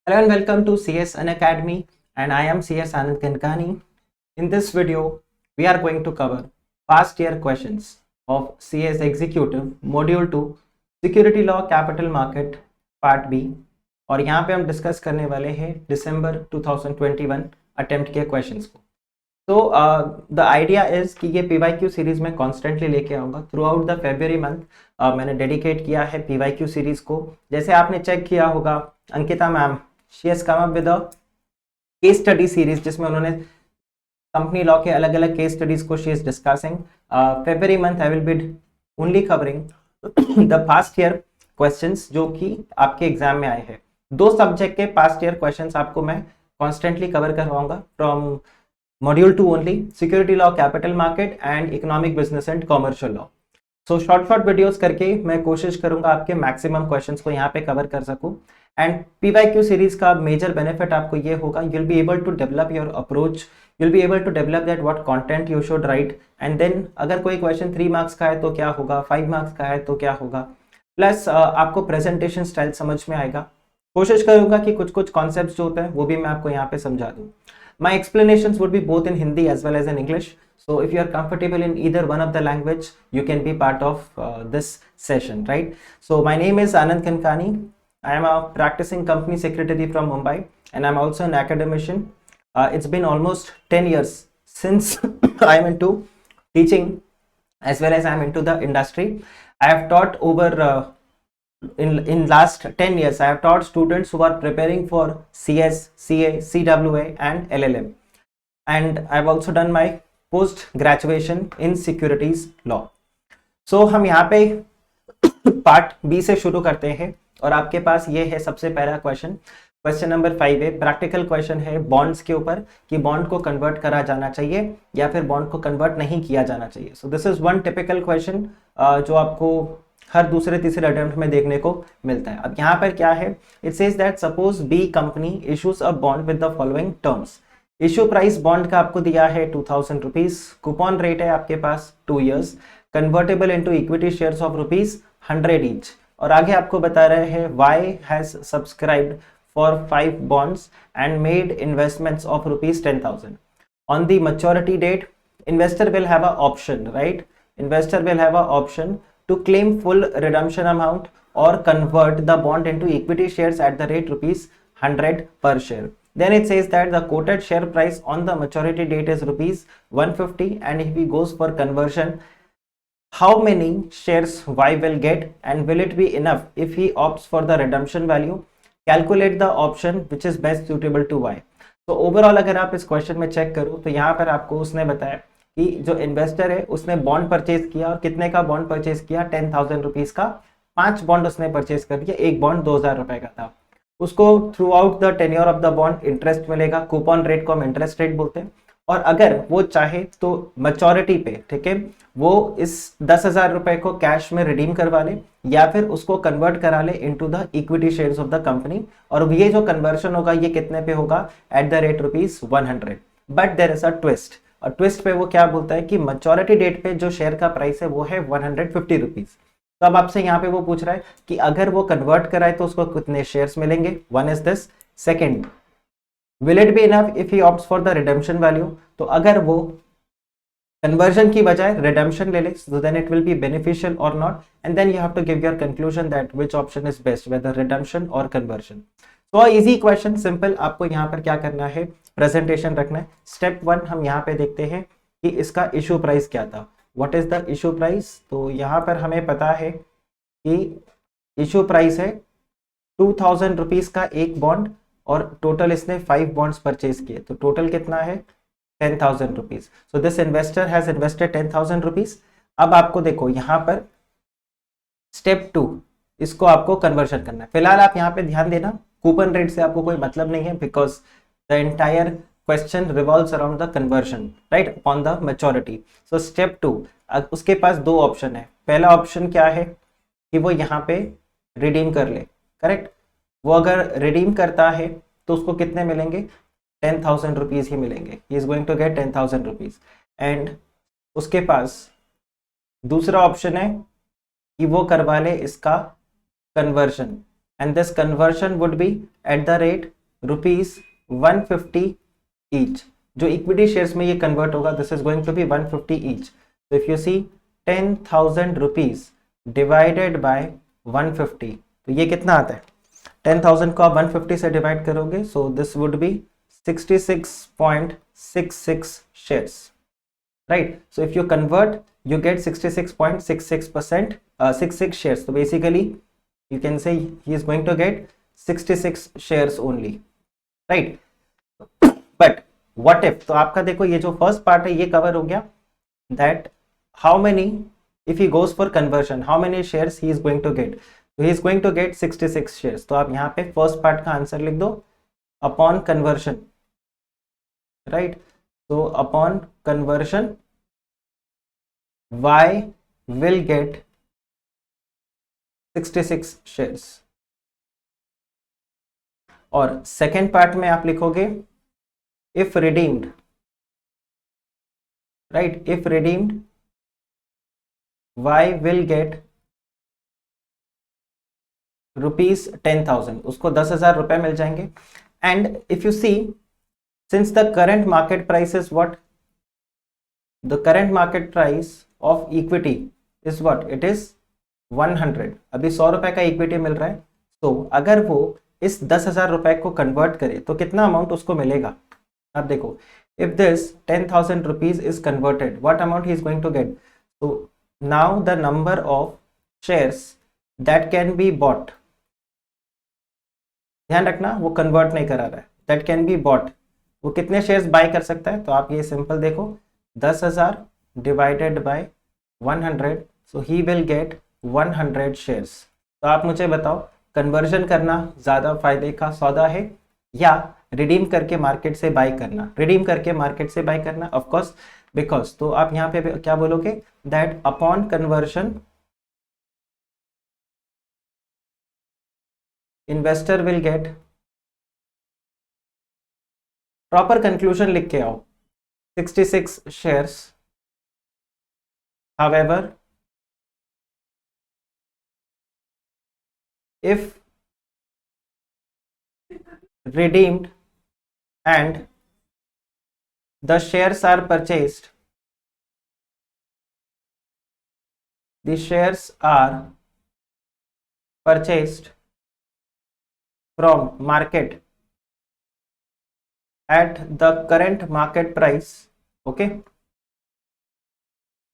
Hello and welcome to CS Unacademy, and I am CS Anand Kankani. In this video, we are going to cover past year questions of CS Executive Module 2 Security Law Capital Market Part B और यहाँ पे हम discuss करने वाले हैं दिसंबर 2021 attempt के questions को। तो द आइडिया इज कि ये PYQ सीरीज में कॉन्स्टेंटली लेके आऊँगा through out the February month. मैंने डेडिकेट किया है PYQ सीरीज को। जैसे आपने चेक किया होगा, Ankita ma'am she has come up with a case study series जिसमें उन्होंने कंपनी लॉ के अलग अलग केस स्टडीज को she is discussing. February month I will B only covering the past year questions जो कि आपके एग्जाम में आए हैं। दो सब्जेक्ट के पास्ट ईयर क्वेश्चंस आपको मैं कॉन्स्टेंटली कवर करवाऊंगा from module 2 only, security law capital market and economic business and commercial law. So short videos करके मैं कोशिश करूंगा आपके मैक्सिमम क्वेश्चंस को यहाँ पे कवर कर सकूं। एंड PYQ सीरीज का मेजर बेनिफिट आपको ये होगा, you'll be able to develop your approach, you'll be able to develop that what content you should write, and then अगर कोई क्वेश्चन 3 मार्क्स का है तो क्या होगा, 5 मार्क्स का है तो क्या होगा, प्लस आपको प्रेजेंटेशन स्टाइल समझ में आएगा। कोशिश करूंगा कि कुछ कॉन्सेप्ट्स जो होते हैं वो भी मैं आपको यहाँ पे समझा दूँ। My explanations would be both in Hindi as well as in English. So if you are comfortable in either one of the language, you can be part of this session, right? So my name is Anand Kankani. I am a practicing company secretary from Mumbai, and I'm also an academician. It's been almost 10 years since I am into teaching as well as I'm into the industry. I have taught over in last 10 years I have taught students who are preparing for CS, CA, CWA and LLM, and I've also done my post graduation in securities law. So हम यहाँ पे part B से शुरू करते हैं और आपके पास ये है सबसे पहला क्वेश्चन नंबर 5 है। प्रैक्टिकल क्वेश्चन है बॉन्ड्स के ऊपर कि बॉन्ड को कन्वर्ट करा जाना चाहिए या फिर बॉन्ड को कन्वर्ट नहीं किया जाना चाहिए। सो this is one typical question जो आपको हर दूसरे तीसरे अटेम्प्ट में देखने को मिलता है। अब यहाँ पर क्या है, it says that suppose B company issues a bond with the following terms. Issue price bond का आपको दिया है 2000 रुपीज, कूपन रेट है आपके पास 2 years, convertible into equity shares of rupees 100 each, और आगे आपको बता रहे हैं Y has subscribed for 5 bonds and made investments of rupees 10,000 on the maturity date. Investor will have a option, right? Investor will have a option to claim full redemption amount or convert the bond into equity shares at the rate rupees 100 per share. Then it says that the quoted share price on the maturity date is rupees 150, and if he goes for conversion, how many shares Y will get and will it be enough if he opts for the redemption value? Calculate the option which is best suitable to Y. तो overall अगर आप इस question में check करो तो यहाँ पर आपको उसने बताया कि जो इन्वेस्टर है उसने बॉन्ड परचेज किया, और कितने का बॉन्ड परचेज किया, 10,000 रुपीज का 5 बॉन्ड उसने परचेज कर दिया। एक बॉन्ड 2,000 रुपए का था। उसको through out the tenure of the bond interest मिलेगा, कूपन रेट को हम इंटरेस्ट रेट बोलते हैं। और अगर वो चाहे तो मैच्योरिटी पे, ठीक है, वो इस 10,000 रुपए को कैश में रिडीम करवा ले या फिर उसको कन्वर्ट करा ले into the equity shares of the company, और ये जो कन्वर्शन होगा ये कितने पे होगा, at the rate rupees 100। But there is a twist, और ट्विस्ट पे वो क्या बोलता है कि मैच्योरिटी डेट पे जो शेयर का प्राइस है वो है 150 रुपीज। तो अब आपसे यहाँ पे वो पूछ रहा है कि अगर वो कन्वर्ट कराए तो उसको कितने शेयर्स मिलेंगे। One is this. Second, will it be enough if he opts for the redemption value, तो अगर वो कन्वर्जन की बजाय रिडेम्पशन ले ले, so then it will be beneficial or not, and then you have to give your conclusion that which option is best, whether redemption or conversion. So easy question, simple। आपको यहाँ पर क्या करना है, प्रेजेंटेशन रखना है। स्टेप 1 हम यहाँ पे देखते हैं कि इसका इशू प्राइस क्या था। What is the issue price? तो यहाँ पर हमें पता है कि इशू प्राइस है 2,000 रुपीज का एक बॉन्ड, और टोटल इसने 5 बॉन्ड्स परचेज किए, तो टोटल कितना है, 10,000 rupees. So this investor has invested 10,000 rupees. अब आपको देखो यहाँ पर स्टेप 2, इसको आपको कन्वर्शन करना है। फिलहाल आप यहाँ पे ध्यान देना, कूपन रेट से आपको कोई मतलब नहीं है, because the entire question revolves around the conversion, right, upon the maturity. So step 2, उसके पास 2 ऑप्शन है। पहला ऑप्शन क्या है कि वो यहाँ पे रिडीम कर ले, करेक्ट। वो अगर रिडीम करता है तो उसको कितने मिलेंगे, 10,000 रुपीज ही मिलेंगे। He is going to get 10,000 rupees. And उसके पास दूसरा ऑप्शन है कि वो करवा ले इसका conversion, and this conversion would be at the rate ₹150 each. जो इक्विटी शेयर्स में ये कन्वर्ट होगा, this is going to be 150 each. तो if you see 10,000 rupees divided by 150, तो ये कितना आता है? 10,000 को आप 150 से डिवाइड करोगे, so this would be 66.66 shares, right? So if you convert, you get 66.66%, 66 shares. So basically you can say he is going to get 66 shares only, right? But what if, तो आपका देखो ये जो फर्स्ट पार्ट है ये cover हो गया, that how many, if he goes for conversion, how many shares he is going to get? So he is going to get 66 shares. तो आप यहाँ पे फर्स्ट पार्ट का आंसर लिख दो, upon conversion, right? So upon conversion Y will get 66 shares. और second part में आप लिखोगे if redeemed, right? If redeemed Y will get ₹10,000, उसको 10,000 रुपए मिल जाएंगे. And if you see, since the current market price is what? The current market price of equity is what? It is 100. अभी 100 रुपए का equity मिल रहा है. तो अगर वो इस 10,000 रुपए को कन्वर्ट करे तो कितना अमाउंट उसको मिलेगा? आप देखो, if this 10,000 rupees is converted, what amount he is going to get? So now the number of shares that can be bought, ध्यान रखना वो कन्वर्ट नहीं करा रहा है, that can be bought, वो कितने शेयर्स बाय कर सकता है? तो आप ये सिंपल देखो, 10,000 divided by 100, so he will get 100 shares. तो आप मुझे बताओ, कन्वर्जन करना ज़्यादा फायदे का सौदा है या रिडीम करके मार्केट से बाय करना? रिडीम करके मार्केट से बाय करना, ऑफ कोर्स, बिकॉज. तो आप यहाँ पे क्या बोलोगे? That upon conversion investor will get, proper conclusion लिख के आओ, 66 shares. However, if redeemed and the shares are purchased, the shares are purchased from market at the current market price, okay,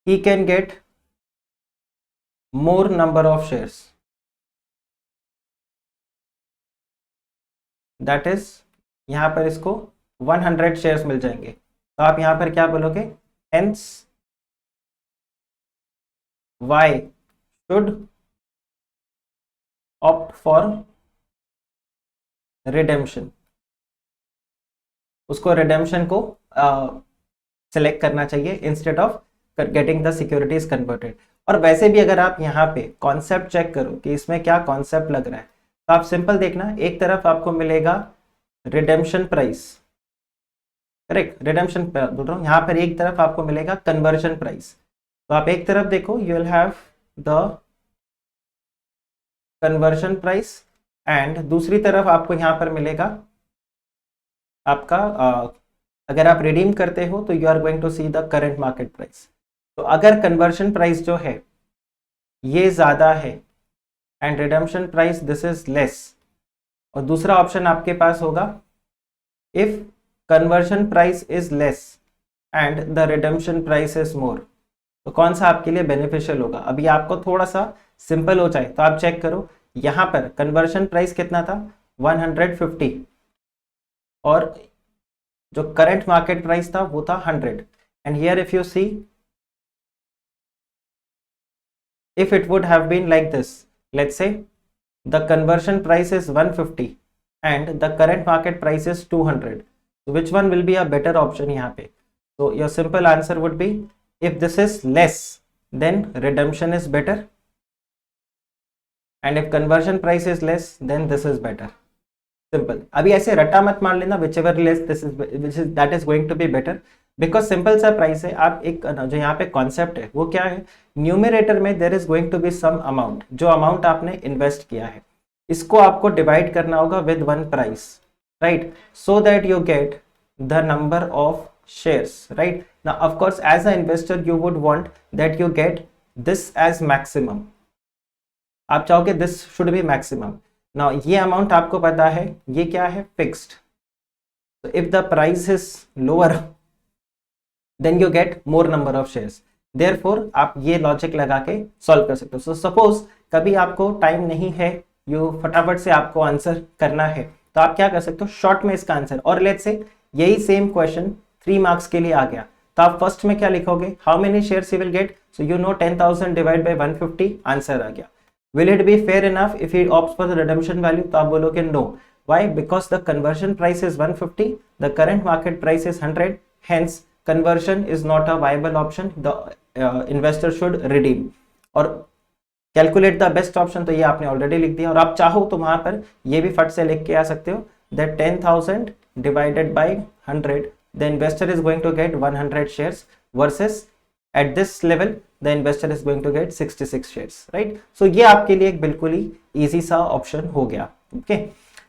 he can get more number of shares. That is, यहाँ पर इसको 100 shares मिल जाएंगे. तो आप यहाँ पर क्या बोलोगे? Hence Y should opt for redemption. उसको रिडेम्पशन को सिलेक्ट करना चाहिए instead of getting the securities converted. और वैसे भी अगर आप यहाँ पे कॉन्सेप्ट चेक करो कि इसमें क्या कॉन्सेप्ट लग रहा है, तो आप सिंपल देखना, एक तरफ आपको मिलेगा रिडेम्पशन प्राइस, करेक्ट, रिडेम्पशन बोल रहा हूँ, यहाँ पर एक तरफ आपको मिलेगा कन्वर्जन प्राइस. तो आप एक तरफ देखो, you will have the conversion price and दूसरी तरफ आपको यहाँ पर मिलेगा आपका अगर आप रिडीम करते हो तो you are going to see the current market price. तो अगर कन्वर्शन प्राइस जो है ये ज़्यादा है and redemption price this is less, और दूसरा ऑप्शन आपके पास होगा if conversion price is less and the redemption price is more, तो कौन सा आपके लिए बेनिफिशियल होगा? अभी आपको थोड़ा सा सिंपल हो जाए तो आप चेक करो, यहाँ पर कन्वर्शन प्राइस कितना था? 150, और जो करंट मार्केट प्राइस था वो था 100. And here if you see, if it would have been like this, let's say the conversion price is 150 and the current market price is 200, so which one will be a better option यहाँ पे? So your simple answer would be, if this is less then redemption is better, and if conversion price is less then this is better. Simple. अभी ऐसे रट्टा मत मार लेना, whichever less this is which is that is going to be better, because simple सा price है. आप एक जो यहाँ पे कॉन्सेप्ट है वो क्या है? न्यूमरेटर में there is going to be some amount, जो अमाउंट आपने इन्वेस्ट किया है इसको आपको डिवाइड करना होगा with one price, right? So that you get the number of shares, right? Now of course as an investor you would want that you get this as maximum. आप चाहोगे this should be maximum. Now ये amount आपको पता है ये क्या है, fixed. So if the price is lower then you get more number of shares. Therefore आप ये लॉजिक लगा के सॉल्व कर सकते हो. सो सपोज कभी आपको टाइम नहीं है, यू फटाफट से आपको आंसर करना है, तो आप क्या कर सकते हो, शॉर्ट में इसका आंसर, और लेट्स से यही सेम क्वेश्चन 3 मार्क्स के लिए आ गया, तो आप फर्स्ट में क्या लिखोगे, how many shares you will get, so you know 10,000 divide by 150, answer आ गया. Will it be fair enough if he opts for the redemption value, तो आप बोलोगे no. Why? Because the conversion price is 150, the current market price is 100, hence conversion is not a viable option, the investor should redeem. और calculate the best option, तो ये आपने already लिख दिया, और आप चाहो तो वहां पर ये भी फट से लिख के आ सकते हो that 10,000 divided by 100 the investor is going to get 100 shares versus at this level the investor is going to get 66 shares, right? So ये आपके लिए एक बिल्कुल ही easy सा ऑप्शन हो गया. ओके,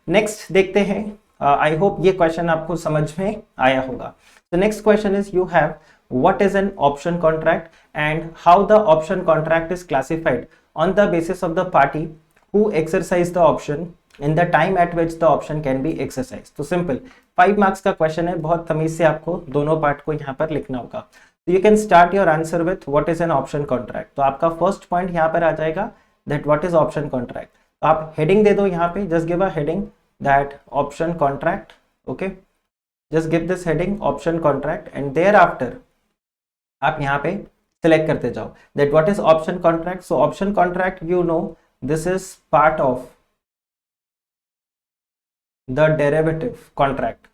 नेक्स्ट देखते हैं. आई होप ये क्वेश्चन आपको समझ में आया होगा. The next question is, you have what is an option contract and how the option contract is classified on the basis of the party who exercise the option in the time at which the option can be exercised. तो simple 5 marks का question है, बहुत तमीज से आपको दोनों part को यहाँ पर लिखना होगा. So you can start your answer with what is an option contract. तो आपका फर्स्ट पॉइंट यहाँ पर आ जाएगा that what is option contract. तो आप हेडिंग दे दो यहाँ पे, just give a heading that option contract. Okay, just give this heading option contract and thereafter आप यहाँ पे select करते जाओ that what is option contract. So option contract, you know, this is part of the derivative contract.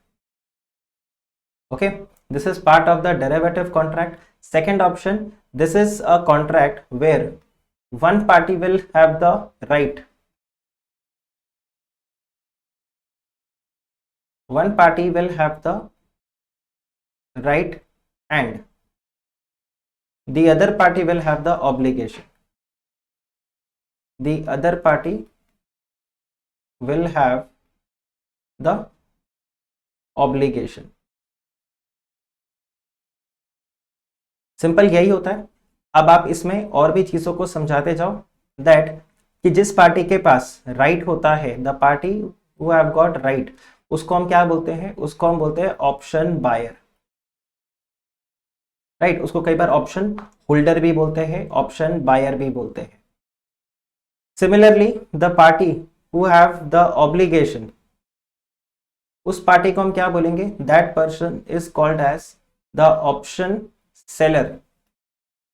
Okay, this is part of the derivative contract. Second option, this is a contract where one party will have the right, one party will have the right and the other party will have the obligation. The other party will have the obligation. Simple यही होता है. अब आप इसमें और भी चीजों को समझाते जाओ दैट कि जिस पार्टी के पास राइट होता है, the party who have got right, उसको हम क्या बोलते हैं, उसको हम बोलते हैं ऑप्शन बायर, राइट? उसको कई बार ऑप्शन होल्डर भी बोलते हैं, ऑप्शन बायर भी बोलते हैं. Similarly the party who have the obligation, उस पार्टी को हम क्या बोलेंगे, that person is called as the option seller,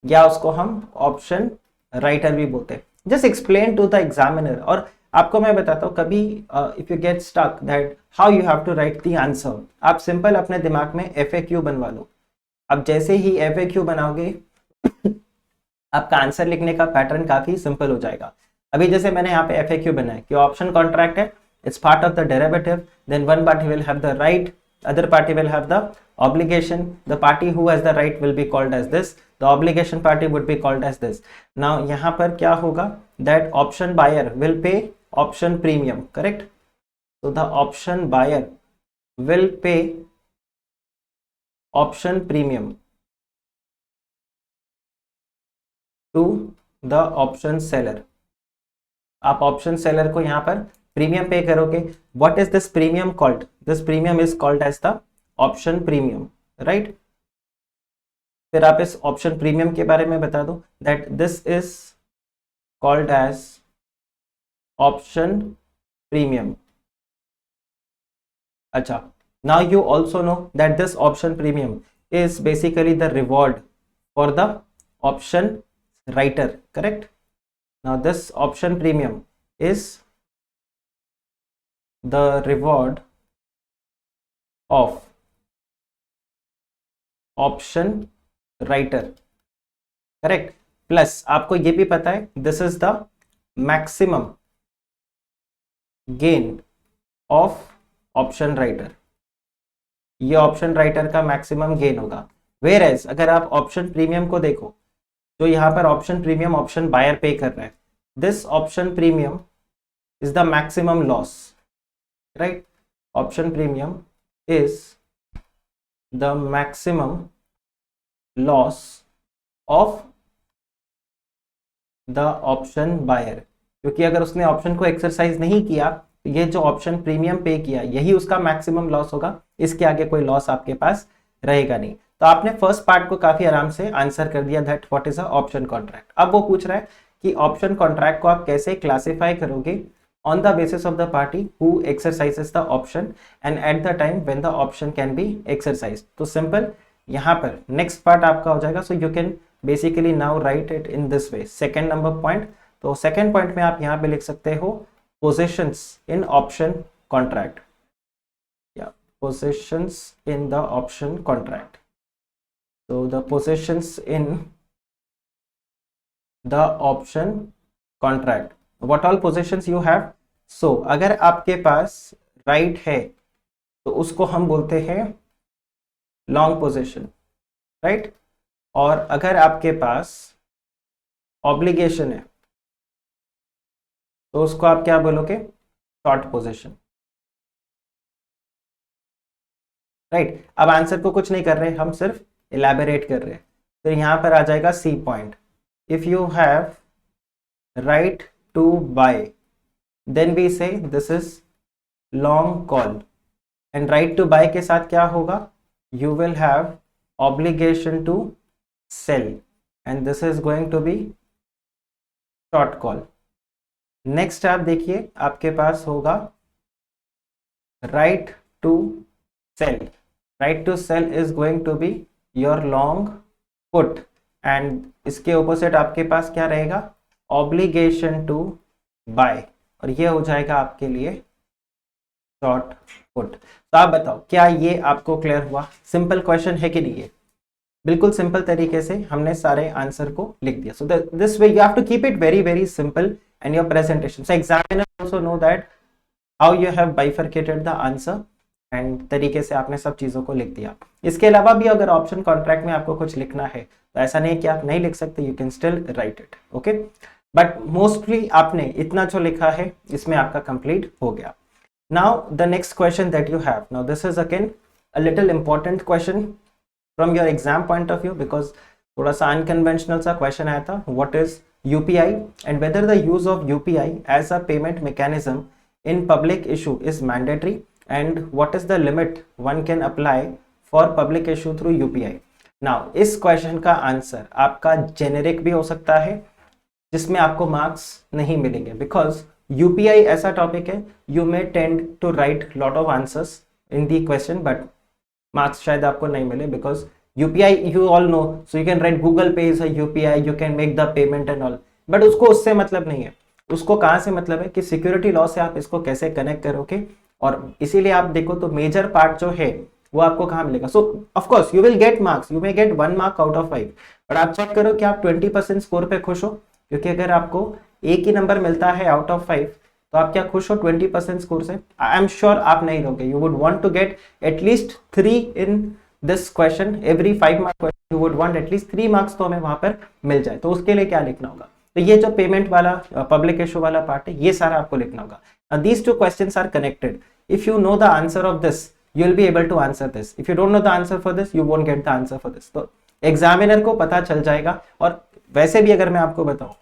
या उसको हम ऑप्शन राइटर भी बोलते हैं. Just explain to the examiner. और आपको मैं बताता हूँ, कभी if you get stuck that how you have to write the answer, आप सिंपल अपने दिमाग में FAQ बनवा लो. अब जैसे ही FAQ बनाओगे आपका आंसर लिखने का पैटर्न काफी सिंपल हो जाएगा. अभी जैसे मैंने यहाँ पे FAQ बनाया कि ऑप्शन कॉन्ट्रैक्ट है, it's part of the derivative, then one party will have the right, other party will have the obligation. The party who has the right will be called as this, the obligation party would be called as this. Now यहाँ पर क्या होगा, that option buyer will pay option premium, correct? So the option buyer will pay option premium to the option seller. आप option seller को यहाँ पर premium pay करोगे. What is this premium called, this premium is called as the option premium, right? फिर आप इस option premium के बारे में बता दो that this is called as option premium. अच्छा, now you also know that this option premium is basically the reward for the option writer, correct? Now this option premium is the reward of option writer, correct? Plus आपको ये भी पता है this is the maximum gain of option writer. ये option writer का maximum gain होगा. Whereas अगर आप option premium को देखो, जो यहाँ पर ऑप्शन प्रीमियम ऑप्शन बायर पे कर रहा है, this option premium is the maximum loss, right? Option premium is the maximum loss of the option buyer, क्योंकि अगर उसने ऑप्शन को एक्सरसाइज नहीं किया तो ये जो ऑप्शन प्रीमियम पे किया यही उसका मैक्सिमम लॉस होगा, इसके आगे कोई लॉस आपके पास रहेगा नहीं। तो आपने फर्स्ट पार्ट को काफी आराम से आंसर कर दिया, that what is a option contract. अब वो पूछ रहा है कि ऑप्शन कॉन्ट्रैक्ट को आप कैसे क्लासिफाई करोगे on the basis of the party who exercises the option and at the time when the option can be exercise. तो सिंपल यहाँ पर नेक्स्ट पार्ट आपका हो जाएगा, सो you can basically now right it in this way. Second number point, तो second point में आप यहाँ पे लिख सकते हो पोजीशंस इन ऑप्शन कॉन्ट्रैक्ट, या positions in the option contract. So the positions in the option contract, what all positions you have? So अगर आपके पास राइट है तो उसको हम बोलते हैं लॉन्ग पोजीशन, राइट। और अगर आपके पास ऑब्लिगेशन है तो उसको आप क्या बोलोगे? Short position, right. अब आंसर को कुछ नहीं कर रहे, हम सिर्फ इलेबोरेट कर रहे हैं। फिर यहां पर आ जाएगा C point, if you have right to buy then we say this is long call, and right to buy के साथ क्या होगा? You will have obligation to sell and this is going to be short call. Next आप देखिए आपके पास होगा right to sell, right to sell is going to be your long put, and इसके ऑपोजिट आपके पास क्या रहेगा? ऑब्लिगेशन टू बाय, और ये हो जाएगा आपके लिए शॉर्ट पुट। तो आप बताओ क्या ये आपको क्लियर हुआ? सिंपल क्वेश्चन है कि नहीं? है बिल्कुल सिंपल तरीके से हमने सारे आंसर को लिख दिया। So this way you have to keep it very very simple and your presentation, so examiner also know that how you have bifurcated the answer, and तरीके से आपने सब चीजों को लिख दिया। इसके अलावा भी अगर ऑप्शन कॉन्ट्रैक्ट में आपको कुछ लिखना है तो ऐसा नहीं कि आप नहीं लिख सकते, you can still right it, okay. But mostly आपने इतना जो लिखा है इसमें आपका कंप्लीट हो गया। Now the next question that you have, now this is again a little important question from your exam point of view, because थोड़ा सा अनकन्वेंशनल सा क्वेश्चन आया था, what is UPI and whether the use of UPI as a payment mechanism in public issue is mandatory, and what is the limit one can apply for public issue through UPI. Now इस question का answer आपका generic भी हो सकता है जिसमें आपको marks नहीं मिलेंगे, बिकॉज UPI ऐसा टॉपिक है you may tend to write lot of answers in the question but marks शायद आपको नहीं मिले, because UPI you all know, so you can write Google Pay is a UPI, you can make the payment and all, but उसको उससे मतलब नहीं है। उसको कहाँ से मतलब है कि सिक्योरिटी लॉ से आप इसको कैसे कनेक्ट करोगे, और इसीलिए आप देखो तो मेजर पार्ट जो है वो आपको कहाँ मिलेगा। सो of course you will get marks, you may gate 1 mark out of 5, but आप चेक करो कि आप 20% स्कोर पे खुश हो, क्योंकि अगर आपको एक ही नंबर मिलता है आउट ऑफ 5 तो आप क्या खुश हो 20% स्कोर से? आई एम श्योर आप नहीं रहोगे, you would want to get at least 3 in this question, every 5 mark question you would want at least 3 marks तो हमें वहां पर मिल जाए। तो उसके लिए क्या लिखना होगा? तो ये जो पेमेंट वाला पब्लिक इशू वाला पार्ट है ये सारा आपको लिखना होगा। These two questions are connected, if you know the answer of this you will be able to answer this, if you don't know the answer for this you won't get the answer for this। तो examiner को पता चल जाएगा। और वैसे भी अगर मैं आपको बताऊं,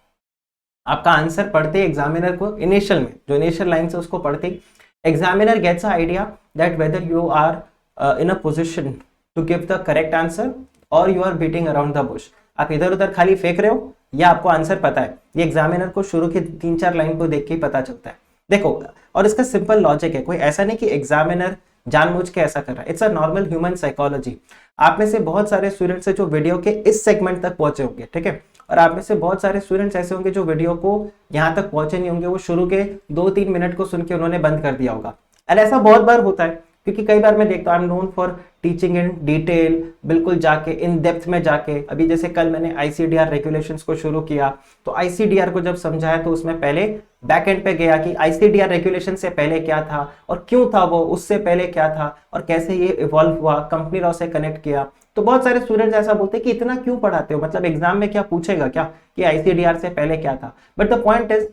आपका आंसर पढ़ते एग्जामिनर को इनिशियल में जो इनिशियल लाइन से उसको पढ़ते examiner gets a idea that whether you are in a position to give the correct answer और you are beating around the bush. आप इधर उधर खाली फेंक रहे हो या आपको आंसर पता है, ये एग्जामिनर को शुरू की 3-4 लाइन को देख के ही पता चलता है। देखो, और इसका सिंपल लॉजिक है, कोई ऐसा नहीं कि एग्जामिनर जानबूझ के ऐसा कर रहा है, it's a normal human psychology. आप में से बहुत सारे स्टूडेंट्स है जो वीडियो के इस सेगमेंट तक पहुंचे होंगे, ठीक है, और आप में से बहुत सारे स्टूडेंट्स ऐसे होंगे जो वीडियो को यहाँ तक पहुंचे नहीं होंगे, वो शुरू के 2-3 मिनट को सुन के उन्होंने बंद कर दिया होगा। और ऐसा बहुत बार होता है, क्योंकि कई बार मैं देखता हूँ, I am known for teaching in detail, बिल्कुल जाके इन डेप्थ में जाके। अभी जैसे कल मैंने आईसीडीआर रेगुलेशंस को शुरू किया, तो आईसीडीआर को जब समझाया तो उसमें पहले बैक एंड पे गया कि आईसीडीआर रेगुलेशन से पहले क्या था और क्यों था वो, उससे पहले क्या था और कैसे ये इवॉल्व हुआ, कंपनी लॉ से कनेक्ट किया। तो बहुत सारे स्टूडेंट्स ऐसा बोलते हैं कि इतना क्यों पढ़ाते हो, मतलब एग्जाम में क्या पूछेगा क्या कि आईसीडीआर से पहले क्या था। बट द पॉइंट इज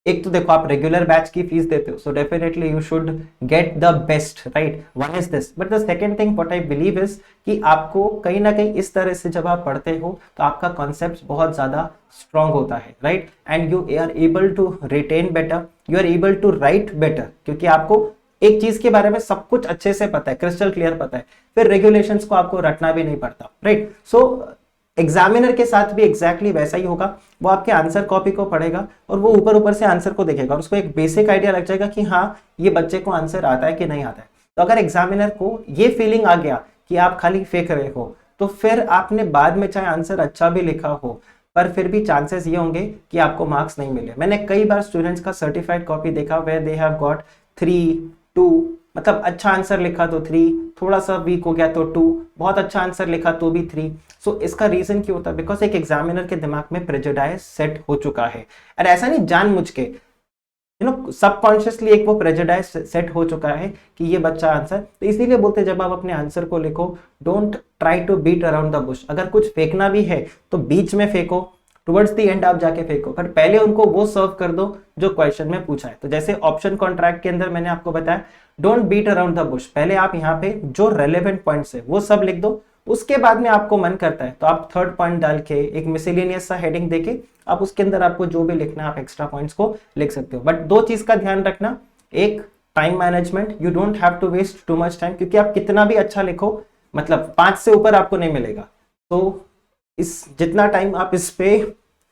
एक तो देखो आप रेगुलर बैच की फीस देते हो, so definitely you should get the best, right, one is this. But the second thing what I believe is कि आपको कहीं ना कहीं इस तरह से जब आप पढ़ते हो तो आपका कॉन्सेप्ट बहुत ज्यादा स्ट्रांग होता है, right, and you are able to retain better, you are able to write better, क्योंकि आपको एक चीज के बारे में सब कुछ अच्छे से पता है, क्रिस्टल क्लियर पता है, फिर रेगुलेशंस को आपको रटना भी नहीं पड़ता, राइट। सो एग्जामिनर के साथ भी एग्जैक्टली वैसा ही होगा, वो आपके आंसर कॉपी को पढ़ेगा और वो ऊपर ऊपर से आंसर को देखेगा और उसको एक बेसिक आइडिया लग जाएगा कि हाँ ये बच्चे को आंसर आता है कि नहीं आता है। तो अगर एग्जामिनर को ये फीलिंग आ गया कि आप खाली फेंक रहे हो, तो फिर आपने बाद में चाहे आंसर अच्छा भी लिखा हो पर फिर भी चांसेस ये होंगे कि आपको मार्क्स नहीं मिले। मैंने कई बार स्टूडेंट्स का सर्टिफाइड कॉपी देखा वेयर दे हैव गॉट 3, 2, मतलब अच्छा आंसर लिखा तो 3, थोड़ा सा वीक हो गया तो 2, बहुत अच्छा आंसर लिखा तो भी 3। सो इसका रीजन क्यों होता है? बिकॉज एक एग्जामिनर के दिमाग में प्रेजुडाइज सेट हो चुका है, और ऐसा नहीं जानबूझ के, यू नो, सबकॉन्शियसली एक वो प्रेजुडाइज सेट हो चुका है कि ये बच्चा आंसर, तो इसीलिए बोलते हैं जब आप अपने आंसर को लिखो don't try to beat around the bush. अगर कुछ फेंकना भी है तो बीच में फेंको, टुवर्ड्स द एंड आप जाके फेंको, पर पहले उनको वो सर्व कर दो जो क्वेश्चन में पूछा है। तो जैसे ऑप्शन कॉन्ट्रैक्ट के अंदर मैंने आपको बताया don't beat around the bush, पहले आप यहाँ पे जो रेलेवेंट पॉइंट्स है वो सब लिख दो, उसके बाद में आपको मन करता है तो आप थर्ड पॉइंट डाल के एक मिसलेनियस सा हेडिंग देके आप उसके अंदर आपको जो भी लिखना है आप एक्स्ट्रा पॉइंट्स को लिख सकते हो। बट दो चीज का ध्यान रखना, एक time management, you don't have to waste too much time, क्योंकि आप कितना भी अच्छा लिखो मतलब 5 से ऊपर आपको नहीं मिलेगा, तो इस जितना टाइम आप इस पे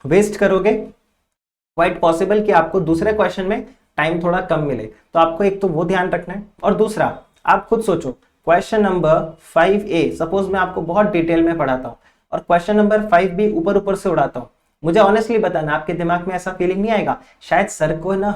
वेस्ट करोगे क्वाइट पॉसिबल कि आपको दूसरे क्वेश्चन में टाइम थोड़ा कम मिले। तो आपको एक तो वो ध्यान रखना है, और दूसरा आप खुद सोचो क्वेश्चन नंबर 5A सपोज मैं आपको बहुत डिटेल में पढ़ाता हूँ और क्वेश्चन नंबर 5B ऊपर ऊपर से उड़ाता हूँ, मुझे ऑनेस्टली बताना आपके दिमाग में ऐसा फीलिंग नहीं आएगा शायद सर को ना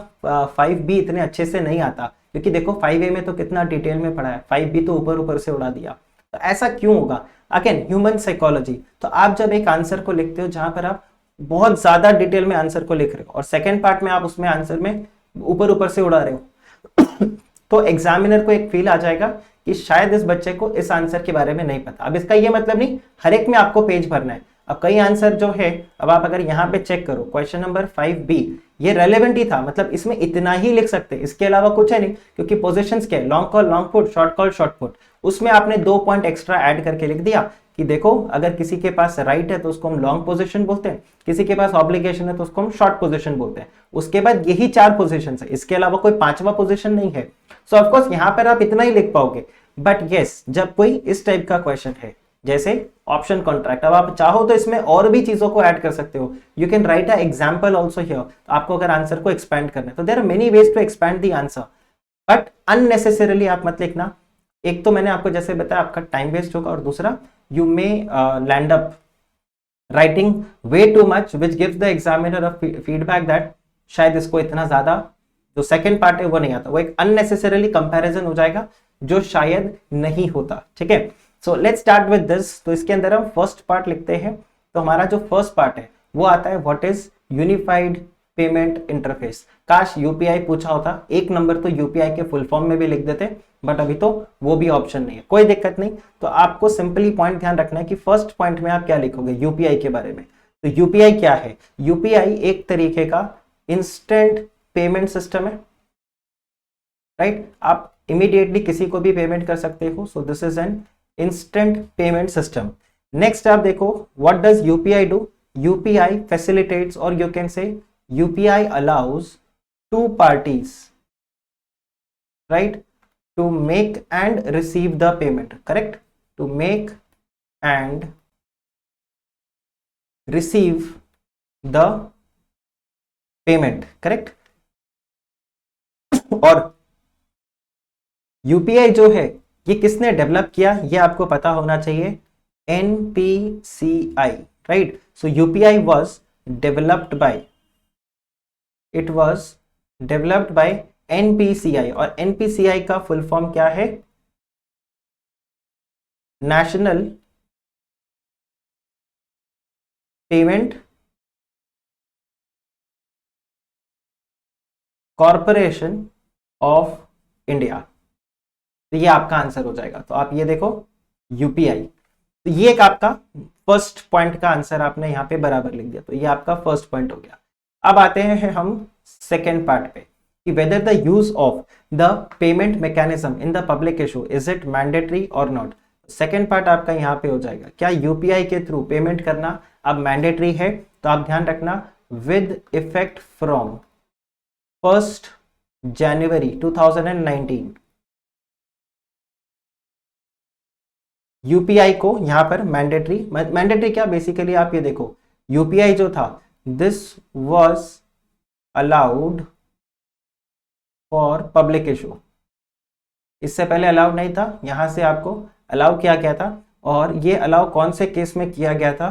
5B इतने अच्छे से नहीं आता, क्योंकि देखो 5A में तो कितना डिटेल में पढ़ा है, 5B तो ऊपर ऊपर से उड़ा दिया, तो ऐसा क्यों होगा? Again human psychology. तो आप जब एक आंसर को लिखते हो जहां पर आप बहुत ज्यादा डिटेल में आंसर को लिख रहे हो और सेकेंड पार्ट में आप उसमें आंसर में ऊपर ऊपर से उड़ा रहे हो तो एग्जामिनर को एक फील आ जाएगा कि शायद इस बच्चे को इस आंसर के बारे में नहीं पता। अब इसका ये मतलब नहीं हर एक में आपको पेज भरना है, अब कई आंसर जो है, अब आप अगर यहाँ पे चेक करो क्वेश्चन नंबर 5B ये रेलेवेंट ही था, मतलब इसमें इतना ही लिख सकते, इसके अलावा कुछ है नहीं, क्योंकि पोजीशंस क्या है, long call long put, short call short put, उसमें आपने 2 पॉइंट एक्स्ट्रा ऐड करके लिख दिया कि देखो अगर किसी के पास राइट है तो उसको हम लॉन्ग पोजीशन बोलते हैं, किसी के पास ऑब्लिगेशन है तो उसको हम शॉर्ट पोजीशन बोलते हैं। उसके बाद यही 4 पोजीशन है, इसके अलावा कोई 5वां पोजीशन नहीं है। सो ऑफकोर्स यहाँ पर आप इतना ही लिख पाओगे, बट यस जब कोई इस टाइप का क्वेश्चन है जैसे ऑप्शन कॉन्ट्रैक्ट, अब आप चाहो तो इसमें और भी चीजों को ऐड कर सकते हो, you can write a example also here. आपको अगर आंसर को एक्सपैंड करना है तो there are many ways to expand the answer, but unnecessarily आप मत लिखना। एक तो मैंने आपको जैसे बताया आपका टाइम वेस्ट होगा, और दूसरा you may land up writing way too much which gives the examiner a feedback that शायद इसको इतना ज्यादा जो सेकंड पार्ट है वो नहीं आता, वो एक अननेसेसरीली कंपैरिजन हो जाएगा जो शायद नहीं होता, ठीक है। So let's start with this. तो इसके अंदर हम फर्स्ट पार्ट लिखते हैं, तो हमारा जो फर्स्ट पार्ट है वो आता है what is unified payment interface. काश यूपीआई पूछा होता, एक नंबर तो यूपीआई के फुल फॉर्म में भी लिख देते, बट अभी तो वो भी ऑप्शन नहीं है, कोई दिक्कत नहीं। तो आपको सिंपली पॉइंट ध्यान रखना है कि फर्स्ट पॉइंट में आप क्या लिखोगे यूपीआई के बारे में। तो यूपीआई क्या है? यूपीआई एक तरीके का इंस्टेंट पेमेंट सिस्टम है, राइट, आप इमीडिएटली किसी को भी पेमेंट कर सकते हो, so this is an instant payment system. Next आप देखो what does UPI do? UPI facilitates, और you can say UPI allows 2 parties, right, to make and receive the payment, correct, to make and receive the payment, correct। और UPI जो है ये किसने develop किया ये आपको पता होना चाहिए, NPCI, right. So UPI was developed by, it was developed by NPCI, और एनपीसीआई का फुल फॉर्म क्या है? National payment corporation of India. तो ये आपका आंसर हो जाएगा। तो आप ये देखो यूपीआई, तो ये एक आपका फर्स्ट पॉइंट का आंसर आपने यहाँ पे बराबर लिख दिया, तो ये आपका फर्स्ट पॉइंट हो गया। अब आते हैं हम सेकेंड पार्ट पे कि weather the use of the payment mechanism in the public issue is it mandatory और नॉट। सेकेंड पार्ट आपका यहाँ पे हो जाएगा, क्या यूपीआई के थ्रू पेमेंट करना अब मैंडेटरी है? तो आप ध्यान रखना, with effect from 1 January 2019 UPI को यहां पर मैंडेटरी क्या, बेसिकली आप ये देखो, यूपीआई जो था this was allowed for public issue, इससे पहले अलाउड नहीं था, यहां से आपको अलाउ किया गया था। और ये अलाउ कौन से केस में किया गया था?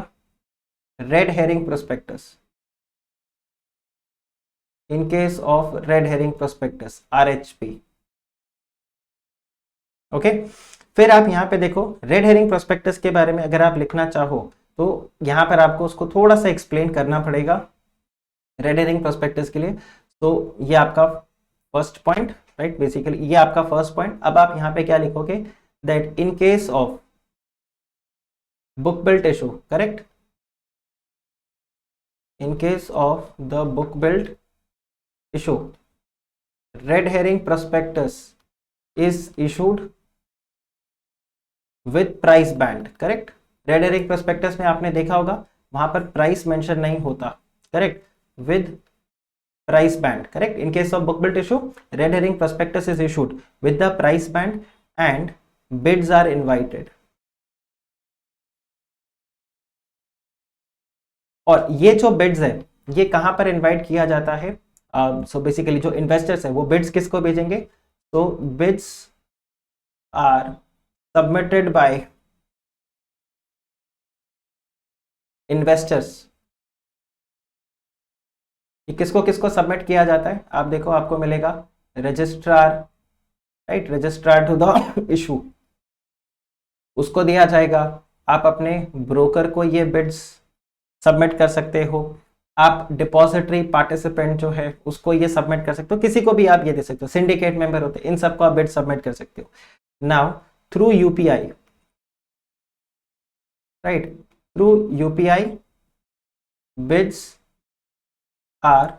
Red herring prospectus, in case of red herring prospectus, RHP. Okay, फिर आप यहां पे देखो, रेड हेरिंग प्रोस्पेक्टस के बारे में अगर आप लिखना चाहो तो यहां पर आपको उसको थोड़ा सा एक्सप्लेन करना पड़ेगा रेड हेरिंग प्रोस्पेक्टस के लिए। तो ये आपका फर्स्ट पॉइंट, राइट, बेसिकली ये आपका फर्स्ट पॉइंट। अब आप यहां पे क्या लिखोगे? That in case of book built issue, correct, in case of the book built issue, red herring prospectus is issued with price band, correct। Red herring prospectus में आपने देखा होगा वहां पर प्राइस मेंशन नहीं होता, correct, with price band, correct. In case of book built issue, red herring prospectus is issued with the price band and bids are invited. और ये जो बिड्स है ये कहां पर इनवाइट किया जाता है? सो बेसिकली जो इन्वेस्टर्स है वो बिड्स किसको भेजेंगे? तो bids are submitted by investors. ये किसको किसको सबमिट किया जाता है? आप देखो, आपको मिलेगा registrar, right, registrar to the issue, उसको दिया जाएगा। आप अपने ब्रोकर को ये बिड्स सबमिट कर सकते हो, आप डिपॉजिटरी पार्टिसिपेंट जो है उसको ये सबमिट कर सकते हो, किसी को भी आप ये दे सकते हो, सिंडिकेट मेंबर होते हैं इन सबको आप बिड सबमिट कर सकते हो। Now through UPI, right, through UPI bids are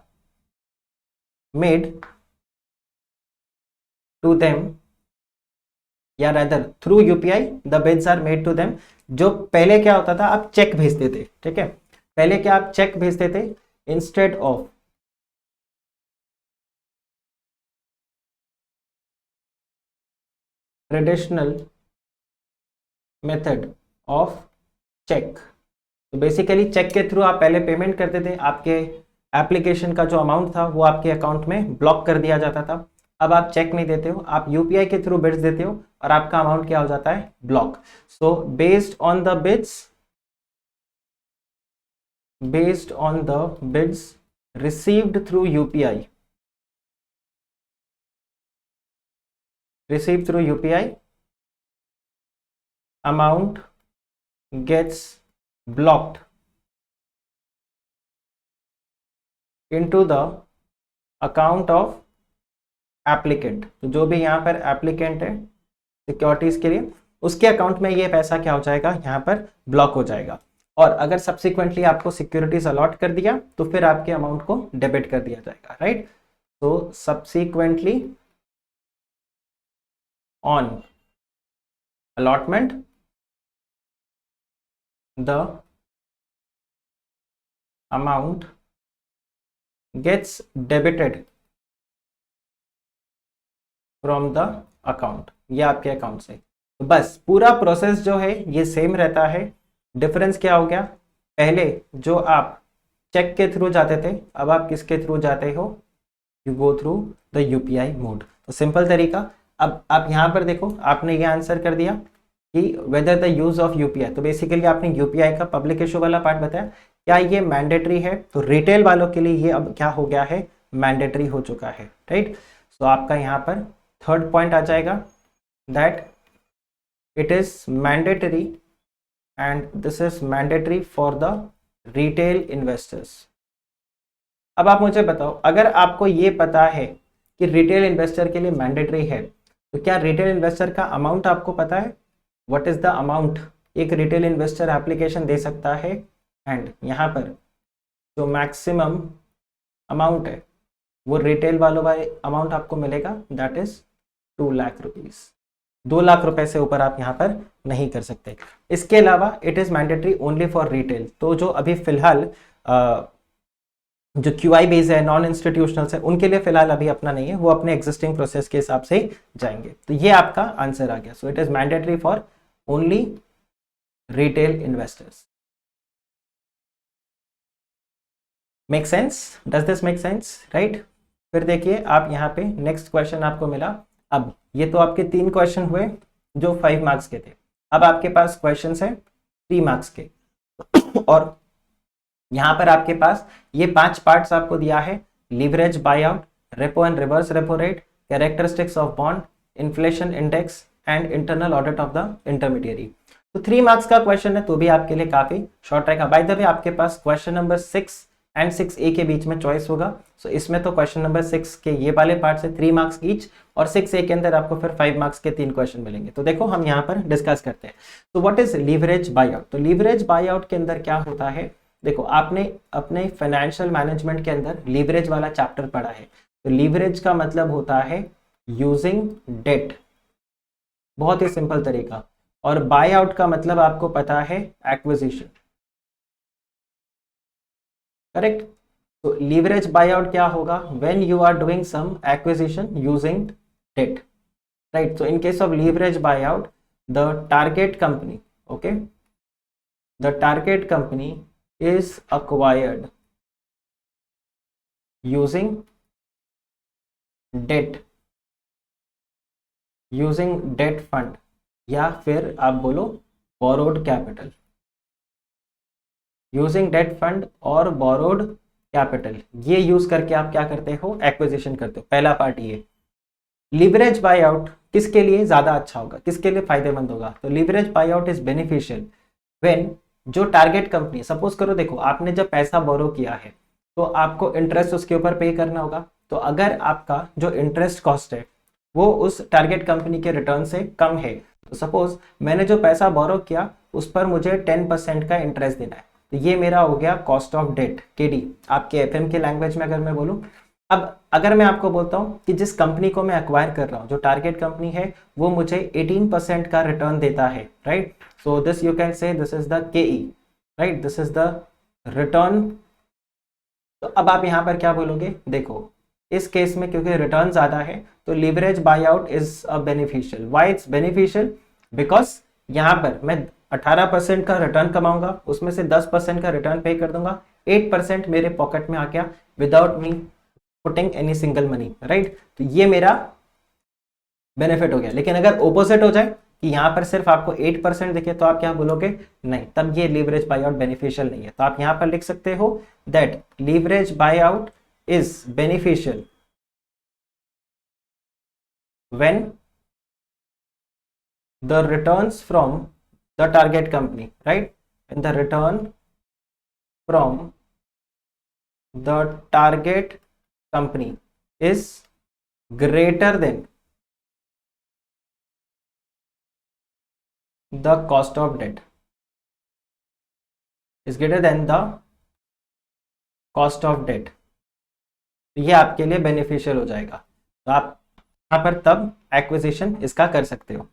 made to them, या rather through UPI the bids are made to them. जो पहले क्या होता था, आप चेक भेजते थे, ठीक है, पहले क्या आप चेक भेजते थे instead of traditional method of cheque. तो बेसिकली चेक के थ्रू आप पहले पेमेंट करते थे, आपके एप्लीकेशन का जो अमाउंट था वो आपके अकाउंट में ब्लॉक कर दिया जाता था। अब आप चेक नहीं देते हो, आप यूपीआई के थ्रू बिड्स देते हो और आपका अमाउंट क्या हो जाता है? Block. So based on the bids received through UPI, amount gets blocked into the account of applicant। तो जो भी यहाँ पर एप्लीकेंट है सिक्योरिटीज के लिए, उसके अकाउंट में ये पैसा क्या हो जाएगा? यहाँ पर ब्लॉक हो जाएगा। और अगर सब्सिक्वेंटली आपको सिक्योरिटीज अलॉट कर दिया तो फिर आपके अमाउंट को डेबिट कर दिया जाएगा, राइट। तो subsequently on allotment the amount gets debited from the account, ये आपके अकाउंट से। तो बस पूरा प्रोसेस जो है ये सेम रहता है। डिफरेंस क्या हो गया? पहले जो आप चेक के थ्रू जाते थे, अब आप किसके थ्रू जाते हो? You go through the UPI mode. तो सिंपल तरीका। अब आप यहाँ पर देखो, आपने ये आंसर कर दिया कि weather the use of UPI, तो बेसिकली आपने यूपीआई का पब्लिक इशू वाला पार्ट बताया, क्या ये मैंडेटरी है? तो रिटेल वालों के लिए ये अब क्या हो गया है? मैंडेटरी हो चुका है, राइट। सो आपका यहाँ पर थर्ड पॉइंट आ जाएगा that it is mandatory and this is mandatory for the retail investors। अब आप मुझे बताओ, अगर आपको ये पता है कि रिटेल इन्वेस्टर के लिए मैंडेटरी है, तो क्या रिटेल इन्वेस्टर का अमाउंट आपको पता है? व्हाट इज द अमाउंट एक रिटेल इन्वेस्टर एप्लीकेशन दे सकता है? एंड यहाँ पर जो मैक्सिमम अमाउंट है वो रिटेल वालों वाले अमाउंट आपको मिलेगा, that is 2 lakh rupees. 2 lakh रुपए से ऊपर आप यहाँ पर नहीं कर सकते। इसके अलावा it is mandatory only for retail. तो जो अभी फिलहाल जो क्यू आई बेस है, नॉन इंस्टीट्यूशनल्स है, उनके लिए फिलहाल अभी अपना नहीं है, वो अपने एग्जिस्टिंग प्रोसेस के हिसाब से ही जाएंगे। तो ये आपका आंसर आ गया। सो it is mandatory for only retail investors. Make sense? Does this make sense? Right. फिर देखिए आप यहाँ पे नेक्स्ट क्वेश्चन आपको मिला। अब ये तो आपके 3 क्वेश्चन हुए जो 5 मार्क्स के थे। अब आपके पास क्वेश्चन है 3 मार्क्स के और यहां पर आपके पास ये 5 पार्ट्स आपको दिया है। Leverage bye out, repo and reverse repo rate, characteristics of bond, inflation index and internal audit of the intermediary. तो 3 मार्क्स का क्वेश्चन है तो भी आपके लिए काफी शॉर्ट रहेगा। बाय द वे आपके पास क्वेश्चन नंबर 6 एंड 6A के बीच में चॉइस होगा। सो इसमें तो क्वेश्चन नंबर 6 के ये वाले पार्ट से 3 मार्क्स ईच और 6A के अंदर आपको फिर 5 मार्क्स के 3 क्वेश्चन मिलेंगे। तो देखो हम यहाँ पर डिस्कस करते हैं। तो what is leverage bye out? तो लीवरेज बाय आउट के अंदर क्या होता है, देखो आपने अपने फाइनेंशियल मैनेजमेंट के अंदर लीवरेज वाला चैप्टर पढ़ा है। तो लीवरेज का मतलब होता है यूजिंग डेट, बहुत ही सिंपल तरीका। और बाय आउट का मतलब आपको पता है एक्विजिशन, करेक्ट। तो लीवरेज बाय आउट क्या होगा? When you are doing some acquisition using debt, right. So in case of leverage buyout, the target company, okay, the target company is acquired using debt, using debt fund, या फिर आप बोलो borrowed capital, using debt fund और borrowed capital, ये use करके आप क्या करते हो? एक्विजिशन करते हो। पहला पार्ट ये। लीवरेज बाय आउट किसके लिए ज्यादा अच्छा होगा, किसके लिए फायदेमंद होगा? तो leverage bye out is beneficial when जो टारगेट कंपनी, सपोज करो देखो आपने जब पैसा बोरो किया है तो आपको इंटरेस्ट उसके ऊपर पे करना होगा। तो अगर आपका जो इंटरेस्ट कॉस्ट है वो उस टारगेट कंपनी के रिटर्न से कम है, तो सपोज मैंने जो पैसा बोरो किया उस पर मुझे 10% का इंटरेस्ट देना है, तो ये मेरा हो गया कॉस्ट ऑफ डेट, केडी, आपके एफएम के लैंग्वेज में अगर मैं बोलूं। अब अगर मैं आपको बोलता हूं कि जिस कंपनी को मैं अक्वायर कर रहा हूं, जो टारगेट कंपनी है, वो मुझे 18% का रिटर्न देता है, right. So this you can say this is the key, right, this is the return. तो अब आप यहां पर क्या बोलोगे? देखो इस केस में क्योंकि रिटर्न ज्यादा है तो leverage bye out is a beneficial. Why it's beneficial? Because यहां पर मैं 18% का रिटर्न कमाऊंगा, उसमें से 10% का रिटर्न पे कर दूंगा, 8% मेरे पॉकेट में आ गया without me putting any single money, right. तो ये मेरा बेनिफिट हो गया। लेकिन अगर ओपोजिट हो जाए कि यहां पर सिर्फ आपको 8% दिखे तो आप क्या बोलोगे? नहीं, तब ये लीवरेज बाय आउट बेनिफिशियल नहीं है। तो आप यहां पर लिख सकते हो that leverage bye out is beneficial when the returns from the target company, right, when the return from the target company is greater than the cost of debt, is greater than the cost of debt, तो ये आपके लिए beneficial हो जाएगा। तो आप यहाँ पर तब एक्विजिशन इसका कर सकते हो।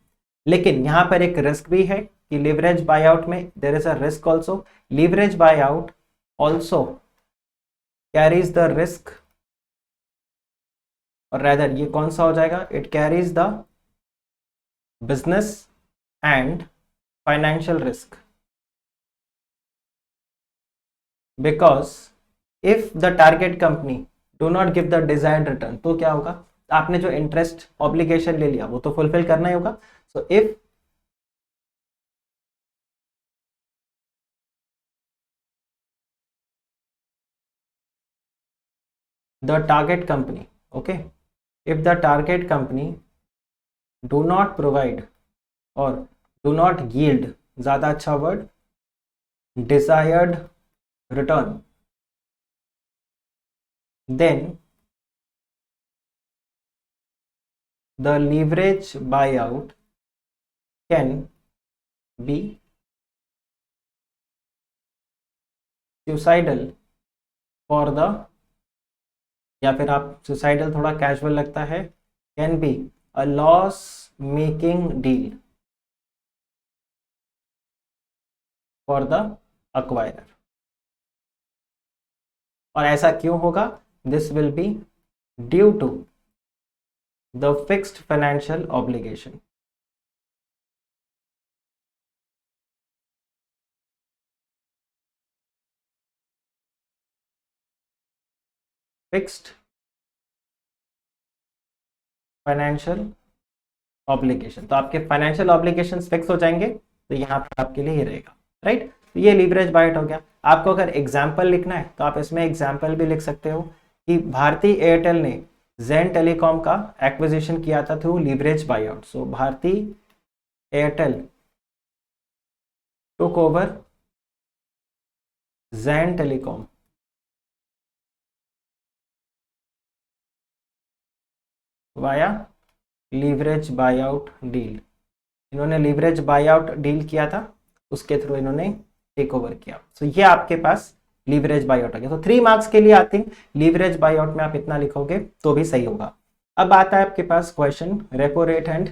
लेकिन यहाँ पर एक रिस्क भी है कि लीवरेज बाय आउट में there is a risk also. Leverage buyout also carries the risk, और रैदर ये कौन सा हो जाएगा? It carries the business and financial risk, because if the target company do not give the desired return, तो क्या होगा? आपने जो इंटरेस्ट ऑब्लिगेशन ले लिया वो तो फुलफिल करना ही होगा। So if the target company, okay, if the target company do not provide or do not yield, ज़्यादा अच्छा word, desired return, then the leverage buyout can be suicidal for the या फिर आप सुसाइडल थोड़ा casual लगता है, can be a loss making deal for the acquirer. और ऐसा क्यों होगा? This will be due to the fixed financial obligation. Fixed financial obligation, तो आपके फाइनेंशियल ऑब्लिगेशन फिक्स हो जाएंगे, तो यहाँ पर आपके लिए ये रहेगा, राइट। तो ये लीवरेज बाइट हो गया। आपको अगर एग्जाम्पल लिखना है तो आप इसमें एग्जाम्पल भी लिख सकते हो कि भारती एयरटेल ने जेन टेलीकॉम का एक्विजिशन किया था through leverage buyout. So Bharti Airtel took over Zain Telecom via leverage buyout deal. इन्होंने लीवरेज बाई आउट डील किया था, उसके थ्रू इन्होंने टेक ओवर किया। सो ये आपके पास लीवरेज बाई आउट आ गया। तो 3 मार्क्स के लिए I think leverage by out में आप इतना लिखोगे तो भी सही होगा। अब आता है आपके पास question repo rate and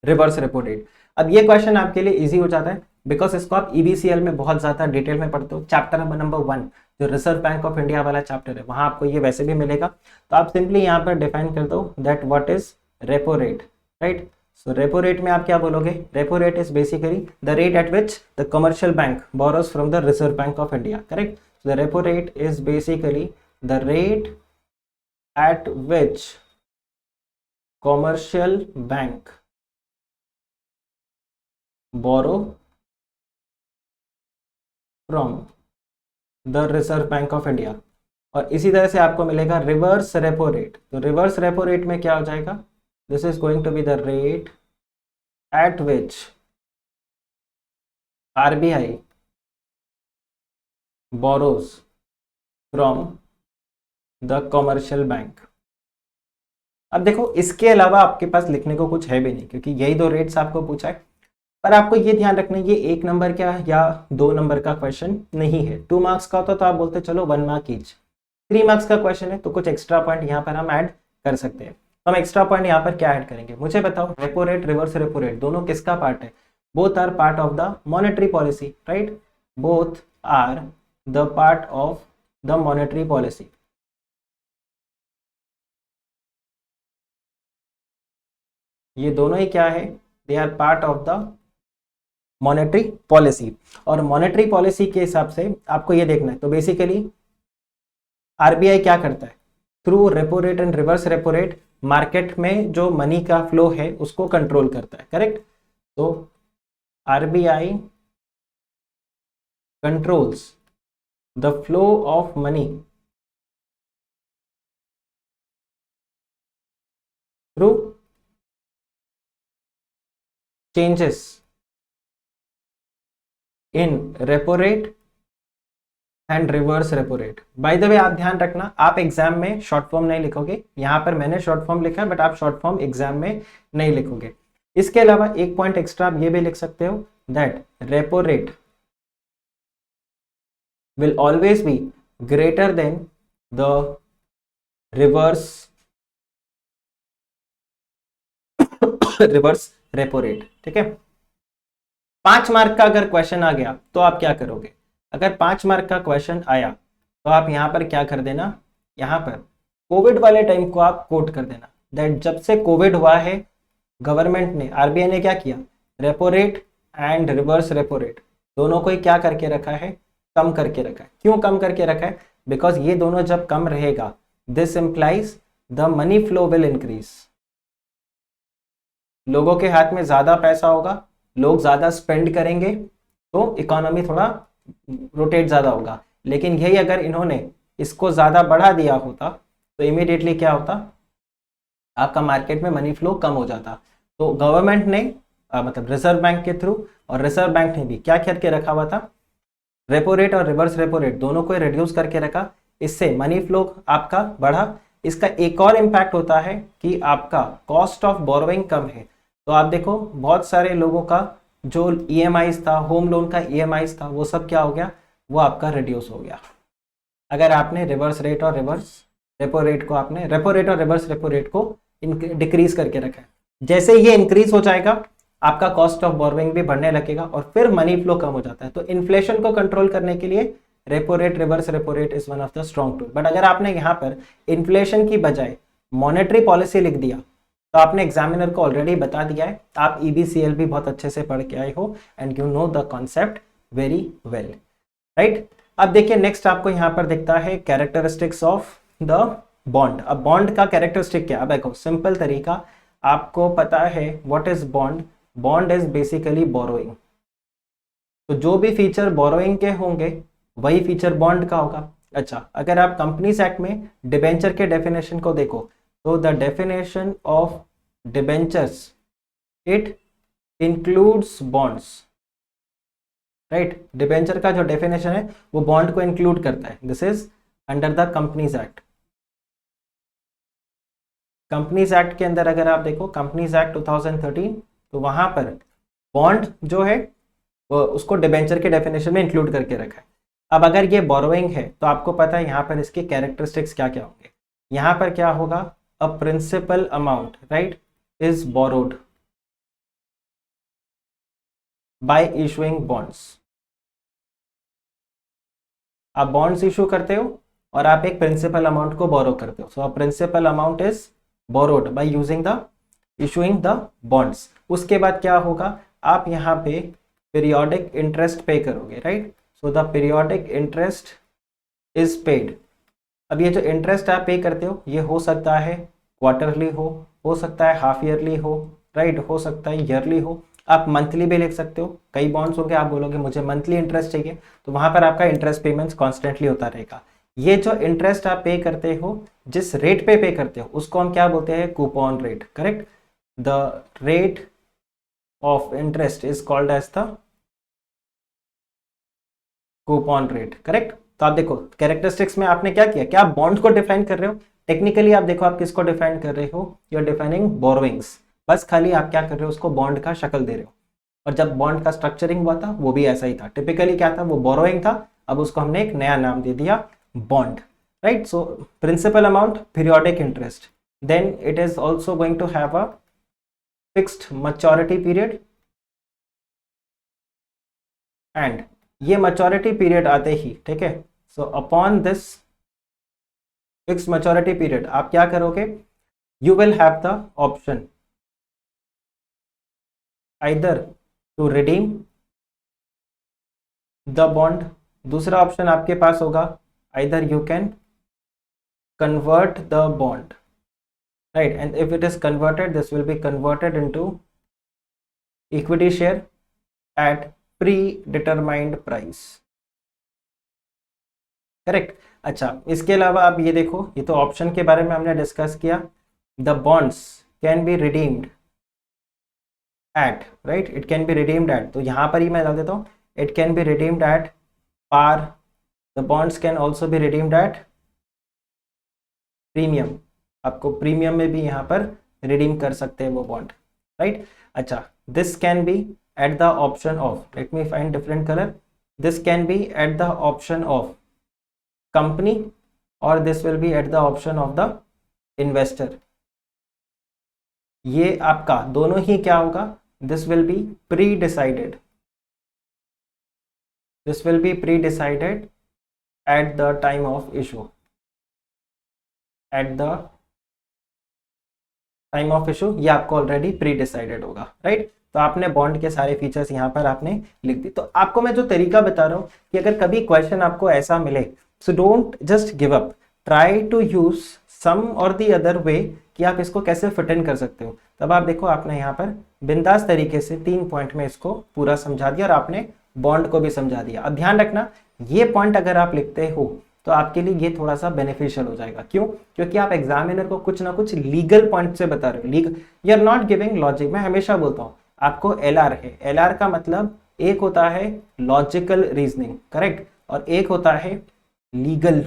reverse repo rate. अब ये क्वेश्चन आपके लिए इजी हो जाता है बिकॉज इसको आप ईबीसीएल में बहुत ज्यादा डिटेल में पढ़ते हो। चैप्टर नंबर 1 जो रिजर्व बैंक ऑफ इंडिया वाला चैप्टर है, वहां आपको ये वैसे भी मिलेगा। तो आप सिंपली यहाँ पर डिफाइन कर दो that what is repo rate, right. So repo rate में आप क्या बोलोगे? Repo rate is basically the rate at which the commercial bank borrows from the Reserve Bank of India, correct. The repo rate is basically the rate at which commercial bank borrow from the Reserve Bank of India. और इसी तरह से आपको मिलेगा reverse repo rate. तो reverse repo rate में क्या हो जाएगा? This is going to be the rate at which RBI borrows from the commercial bank. अब देखो इसके अलावा आपके पास लिखने को कुछ है भी नहीं, क्योंकि यही 2 रेट्स आपको पूछा है। पर आपको ये ध्यान रखना है ये 1 नंबर का या 2 नंबर का क्वेश्चन नहीं है। 2 मार्क्स का होता तो आप बोलते चलो 1 मार्क ईच। 3 मार्क्स का क्वेश्चन है तो कुछ एक्स्ट्रा पॉइंट यहाँ पर हम ऐड कर सकते हैं। तो हम एक्स्ट्रा पॉइंट यहाँ पर क्या ऐड करेंगे मुझे बताओ? Repo rate reverse repo rate दोनों किसका पार्ट है? Both are part of the monetary policy, right. Both are the part of the monetary policy. ये दोनों ही क्या है? They are part of the monetary policy. और मॉनेटरी पॉलिसी के हिसाब से आपको ये देखना है, तो बेसिकली आरबीआई क्या करता है? Through repo rate and reverse repo rate market में जो मनी का फ्लो है उसको कंट्रोल करता है, करेक्ट। तो RBI controls the flow of money through changes in repo rate and reverse repo rate. By the way आप ध्यान रखना, आप एग्जाम में शॉर्ट फॉर्म नहीं लिखोगे। यहां पर मैंने शॉर्ट फॉर्म लिखा है बट आप शॉर्ट फॉर्म एग्जाम में नहीं लिखोगे। इसके अलावा एक पॉइंट एक्स्ट्रा आप ये भी लिख सकते हो that repo rate will always be greater than the reverse reverse repo rate, ठीक है। 5 मार्क का अगर क्वेश्चन आ गया तो आप क्या करोगे? अगर 5 मार्क का क्वेश्चन आया तो आप यहां पर क्या कर देना, यहां पर कोविड वाले टाइम को आप कोट कर देना दैट जब से कोविड हुआ है गवर्नमेंट ने, आरबीआई ने क्या किया? Repo rate and reverse repo rate दोनों को ही क्या करके रखा है? कम करके रखा है। क्यों कम करके रखा है? बिकॉज ये दोनों जब कम रहेगा this implies the money flow will increase. लोगों के हाथ में ज्यादा पैसा होगा, लोग ज्यादा स्पेंड करेंगे तो इकोनॉमी थोड़ा रोटेट ज्यादा होगा। लेकिन यही अगर इन्होंने इसको ज्यादा बढ़ा दिया होता तो इमीडिएटली क्या होता? आपका मार्केट में मनी फ्लो कम हो जाता। तो गवर्नमेंट ने मतलब रिजर्व बैंक के थ्रू, और रिजर्व बैंक ने भी क्या करके रखा हुआ था? रेपो रेट और रिवर्स रेपो रेट दोनों को रिड्यूस करके रखा। इससे मनी फ्लो आपका बढ़ा। इसका एक और इम्पैक्ट होता है कि आपका कॉस्ट ऑफ बोरोइंग कम है। तो आप देखो बहुत सारे लोगों का जो ईएमआईज था, होम लोन का ईएमआईज था, वो सब क्या हो गया? वो आपका रिड्यूस हो गया अगर आपने रिवर्स रेट और रिवर्स रेपो रेट को आपने रेपो रेट और रिवर्स रेपो रेट को डिक्रीज करके रखा है। जैसे ये इंक्रीज हो जाएगा आपका कॉस्ट ऑफ बोरोइंग भी बढ़ने लगेगा और फिर मनी फ्लो कम हो जाता है। तो इन्फ्लेशन को कंट्रोल करने के लिए repo rate, reverse repo rate is one of the strong tool. But अगर आपने यहाँ पर इन्फ्लेशन की बजाय मॉनेटरी पॉलिसी लिख दिया तो आपने एग्जामिनर को ऑलरेडी बता दिया है, आप EBCL भी बहुत अच्छे से पढ़ के आए हो and you know the concept very well, right. अब देखिए नेक्स्ट आपको यहाँ पर दिखता है कैरेक्टरिस्टिक्स ऑफ द बॉन्ड। अब बॉन्ड का कैरेक्टरिस्टिक क्या है? देखो सिंपल तरीका, आपको पता है what is bond. Bond is basically borrowing. तो जो भी फीचर बोरोइंग के होंगे वही फीचर बॉन्ड का होगा। अच्छा, अगर आप कंपनीज एक्ट में डिबेंचर के डेफिनेशन को देखो तो the definition of debentures it includes bonds, right. Debenture का जो डेफिनेशन है वो बॉन्ड को इंक्लूड करता है। This is under the companies act. Companies act के अंदर अगर आप देखो कंपनीज एक्ट 2013, तो वहां पर बॉन्ड जो है वो उसको डिबेंचर के डेफिनेशन में इंक्लूड करके रखा है। अब अगर ये बोरोइंग है तो आपको पता है यहाँ पर इसके कैरेक्टरिस्टिक्स क्या क्या होंगे। यहाँ पर क्या होगा? A principal amount, right, is borrowed by issuing bonds. आप बॉन्ड्स इशू करते हो और आप एक प्रिंसिपल अमाउंट को बोरो करते हो। So a principal amount is borrowed by using the issuing the bonds. उसके बाद क्या होगा? आप यहाँ पे पीरियोडिक इंटरेस्ट पे करोगे, right. So the periodic interest is paid. अब ये जो इंटरेस्ट आप पे करते हो ये हो सकता है क्वार्टरली हो सकता है हाफ ईयरली हो, राइट, हो सकता है ईयरली हो, आप मंथली भी लिख सकते हो। कई बॉन्ड्स होंगे आप बोलोगे मुझे मंथली इंटरेस्ट चाहिए, तो वहां पर आपका इंटरेस्ट पेमेंट्स कॉन्स्टेंटली होता रहेगा। ये जो इंटरेस्ट आप पे करते हो, जिस रेट पे करते हो, उसको हम क्या बोलते हैं? Coupon rate, correct. The rate of interest is called as the coupon rate, correct. तो आप देखो कैरेक्टरिस्टिक्स में आपने क्या किया, क्या आप बॉन्ड को डिफाइन कर रहे हो? टेक्निकली आप देखो आप किसको डिफाइन कर रहे हो? You are defining borrowings. बस खाली आप क्या कर रहे हो? उसको बॉन्ड का शक्ल दे रहे हो। और जब बॉन्ड का स्ट्रक्चरिंग हुआ था वो भी ऐसा ही था। टिपिकली क्या था? वो बोरोइंग था, अब उसको हमने एक नया नाम दे दिया bond, right. So principal amount, periodic interest, then it is also going to have a fixed maturity period, and ये मैच्योरिटी पीरियड आते ही, ठीक है, so upon this fixed maturity period आप क्या करोगे? You will have the option either to redeem the bond, दूसरा option आपके पास होगा either you can convert the bond, right, and if it is converted this will be converted into equity share eight pre determined price, correct. अच्छा, इसके अलावा आप ये देखो, ये तो ऑप्शन के बारे में हमने डिस्कस किया। The bonds can be redeemed at, right, it can be redeemed at, तो यहां पर ही मैं डाल देता हूं, it can be redeemed at par. The bonds can also be redeemed at premium, आपको प्रीमियम में भी यहां पर रिडीम कर सकते हैं वो बॉन्ड, राइट। अच्छा, this can be at the option of, let me find different color, this can be at the option of company or this will be at the option of the investor। ये आपका दोनों ही क्या होगा? this will be pre-decided, this will be pre-decided at the time of issue, at the time of issue ये आपको already pre decided होगा, right. तो आपने बॉन्ड के सारे फीचर्स यहाँ पर आपने लिख दी। तो आपको मैं जो तरीका बता रहा हूँ कि अगर कभी क्वेश्चन आपको ऐसा मिले, so don't just give up, try to use some और दी अदर वे कि आप इसको कैसे फिट इन कर सकते हो। तब आप देखो आपने यहाँ पर बिंदास तरीके से 3 पॉइंट में इसको पूरा समझा दिया और आपने बॉन्ड को भी समझा दिया। अब ध्यान रखना, ये पॉइंट अगर आप लिखते हो तो आपके लिए ये थोड़ा सा बेनिफिशियल हो जाएगा। क्यों? क्योंकि आप एग्जामिनर को कुछ ना कुछ लीगल पॉइंट से बता रहे हो। Legal, you are not giving logic. मैं हमेशा बोलता हूँ आपको LR है, LR का मतलब एक होता है लॉजिकल रीजनिंग, करेक्ट, और एक होता है लीगल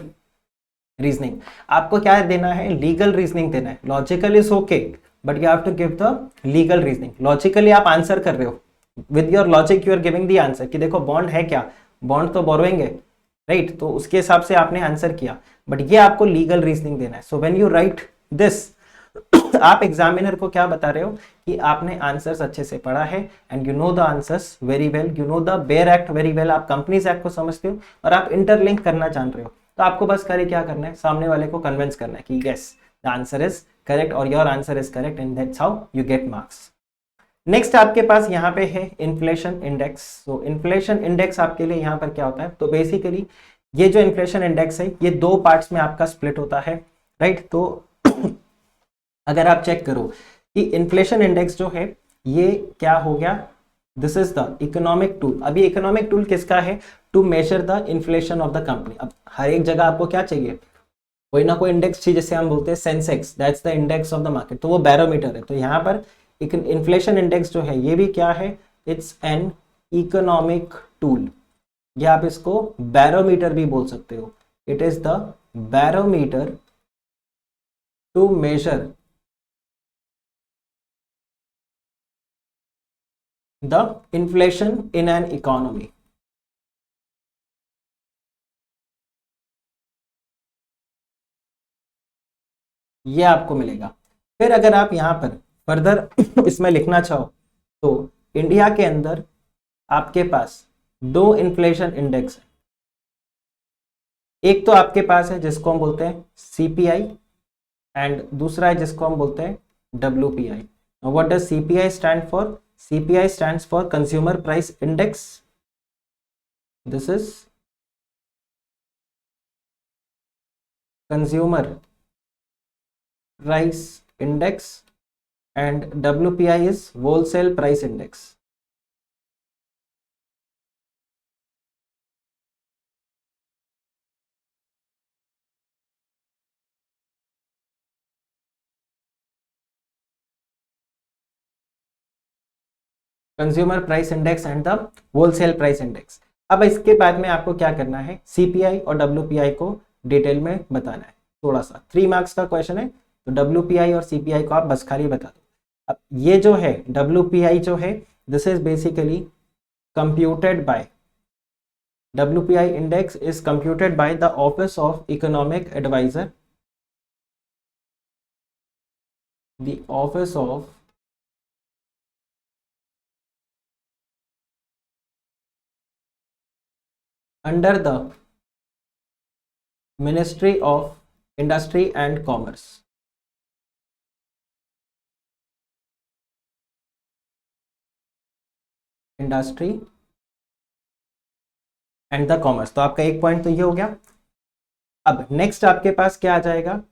रीजनिंग। आपको क्या देना है? लीगल रीजनिंग देना है। Logical is okay but you have to give the legal reasoning. Logically आप आंसर कर रहे हो, with your logic you are giving the answer कि देखो बॉन्ड है क्या, बॉन्ड तो बोरोइंग है, राइट, तो उसके हिसाब से आपने आंसर किया, बट ये आपको लीगल रीजनिंग देना है। So when you right this, आप एग्जामिनर को क्या बता रहे हो कि आपने आंसर्स अच्छे से पढ़ा है and you know the answers very well, you know the bare act very well, आप कंपनीज एक्ट को समझते हो और आप इंटरलिंक करना जान रहे हो। तो आपको बस करे क्या करना है, सामने वाले को कन्विंस करना है कि yes the answer is correct और your answer is correct and that's how you get marks. Next आपके पास यहाँ पे है इन्फ्लेशन इंडेक्स। तो इन्फ्लेशन इंडेक्स आपके लिए यहाँ पर क्या होता है, तो बेसिकली ये जो इन्फ्लेशन इंडेक्स है ये दो पार्ट्स में आपका स्प्लिट होता है, राइट। तो अगर आप चेक करो कि इन्फ्लेशन इंडेक्स जो है ये क्या हो गया, this is the economic tool. अभी इकोनॉमिक टूल किसका है, to measure the inflation of the company. अब हर एक जगह आपको क्या चाहिए, कोई ना कोई इंडेक्स चाहिए, जैसे हम बोलते हैं Sensex, that's the index of the market, तो वो बैरोमीटर है। तो यहाँ पर इन्फ्लेशन इंडेक्स जो है ये भी क्या है, इट्स एन इकोनॉमिक टूल, या आप इसको बैरोमीटर भी बोल सकते हो। It is the barometer to measure the inflation in an economy. ये आपको मिलेगा। फिर अगर आप यहां पर फर्दर इसमें लिखना चाहो तो इंडिया के अंदर आपके पास दो इन्फ्लेशन इंडेक्स है। एक तो आपके पास है जिसको हम बोलते हैं सीपीआई एंड दूसरा है जिसको हम बोलते हैं WPI. What does CPI stand for, CPI stands for consumer price index, this is consumer price index and WPI is wholesale price index. Consumer price index and the wholesale price index. अब इसके बाद में आपको क्या करना है, CPI और WPI को डिटेल में बताना है। थोड़ा सा 3 मार्क्स का क्वेश्चन है, तो डब्ल्यूपीआई और सीपीआई को आप बस खाली बता दो। अब ये जो है डब्ल्यूपीआई जो है, this is basically computed by, WPI index is computed by the Office of Economic Advisor. The Office of under the Ministry of Industry and Commerce. Industry and the commerce. तो आपका एक पॉइंट तो ये हो गया। अब नेक्स्ट आपके पास क्या आ जाएगा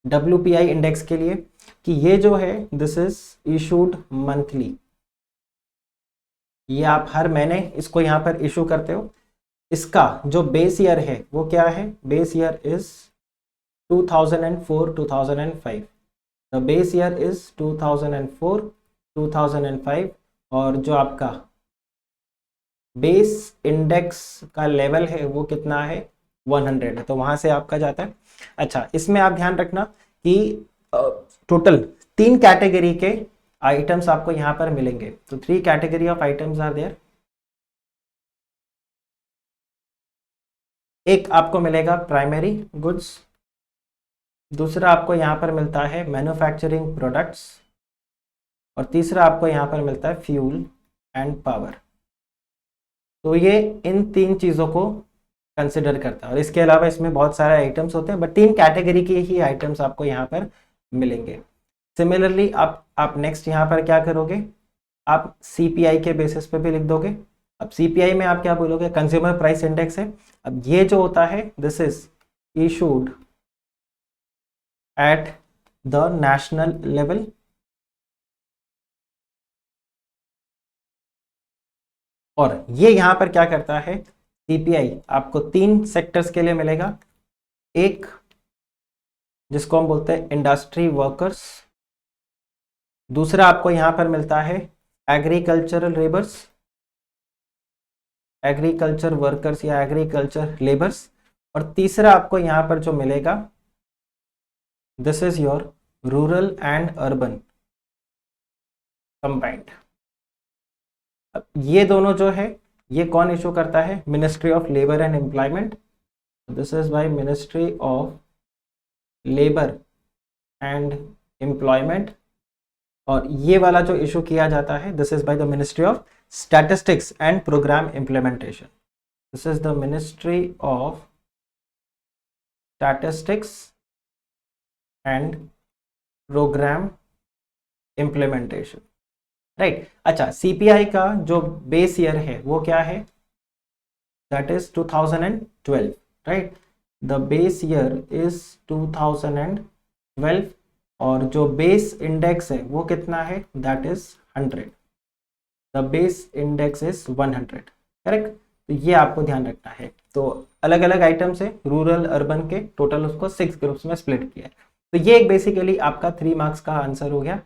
WPI इंडेक्स के लिए, कि ये जो है दिस इज इशूड मंथली, ये आप हर महीने इसको यहां पर इशू करते हो। इसका जो बेस ईयर है वो क्या है, base year is 2004-2005। The base year is 2004-2005 और जो आपका बेस इंडेक्स का लेवल है वो कितना है, 100 है, तो वहां से आपका जाता है। अच्छा, इसमें आप ध्यान रखना कि टोटल 3 कैटेगरी के आइटम्स आपको यहां पर मिलेंगे। तो 3 category of items are there. एक आपको मिलेगा प्राइमरी गुड्स, दूसरा आपको यहां पर मिलता है मैन्युफैक्चरिंग प्रोडक्ट्स और तीसरा आपको यहां पर मिलता है फ्यूल एंड पावर। तो ये इन 3 चीज़ों को कंसिडर करता है और इसके अलावा इसमें बहुत सारे आइटम्स होते हैं, बट 3 कैटेगरी के ही आइटम्स आपको यहाँ पर मिलेंगे। सिमिलरली आप नेक्स्ट यहाँ पर क्या करोगे, आप सीपीआई के बेसिस पे भी लिख दोगे। अब सीपीआई में आप क्या बोलोगे, कंज्यूमर प्राइस इंडेक्स है। अब ये जो होता है this is issued at the national level, और ये यहां पर क्या करता है, सीपीआई आपको 3 सेक्टर्स के लिए मिलेगा। एक जिसको हम बोलते हैं इंडस्ट्री वर्कर्स, दूसरा आपको यहां पर मिलता है एग्रीकल्चरल लेबर्स, एग्रीकल्चर वर्कर्स या एग्रीकल्चर लेबर्स, और तीसरा आपको यहां पर जो मिलेगा this is your rural and urban combined. ये दोनों जो है ये कौन इशू करता है? Ministry of labour and employment. This is by ministry of labour and employment. और ये वाला जो इशू किया जाता है, this is by the ministry of statistics and programme implementation. This is the ministry of statistics and programme implementation, right. अच्छा, CPI का जो बेस ईयर है वो क्या है? That is 2012, right. The base year is 2012 और जो बेस इंडेक्स है वो कितना है? That is 100। The base index is 100, correct. तो ये आपको ध्यान रखना है। तो अलग अलग आइटम से रूरल अर्बन के टोटल उसको 6 ग्रुप्स में स्प्लिट किया है। तो ये एक बेसिकली आपका 3 मार्क्स का आंसर हो गया।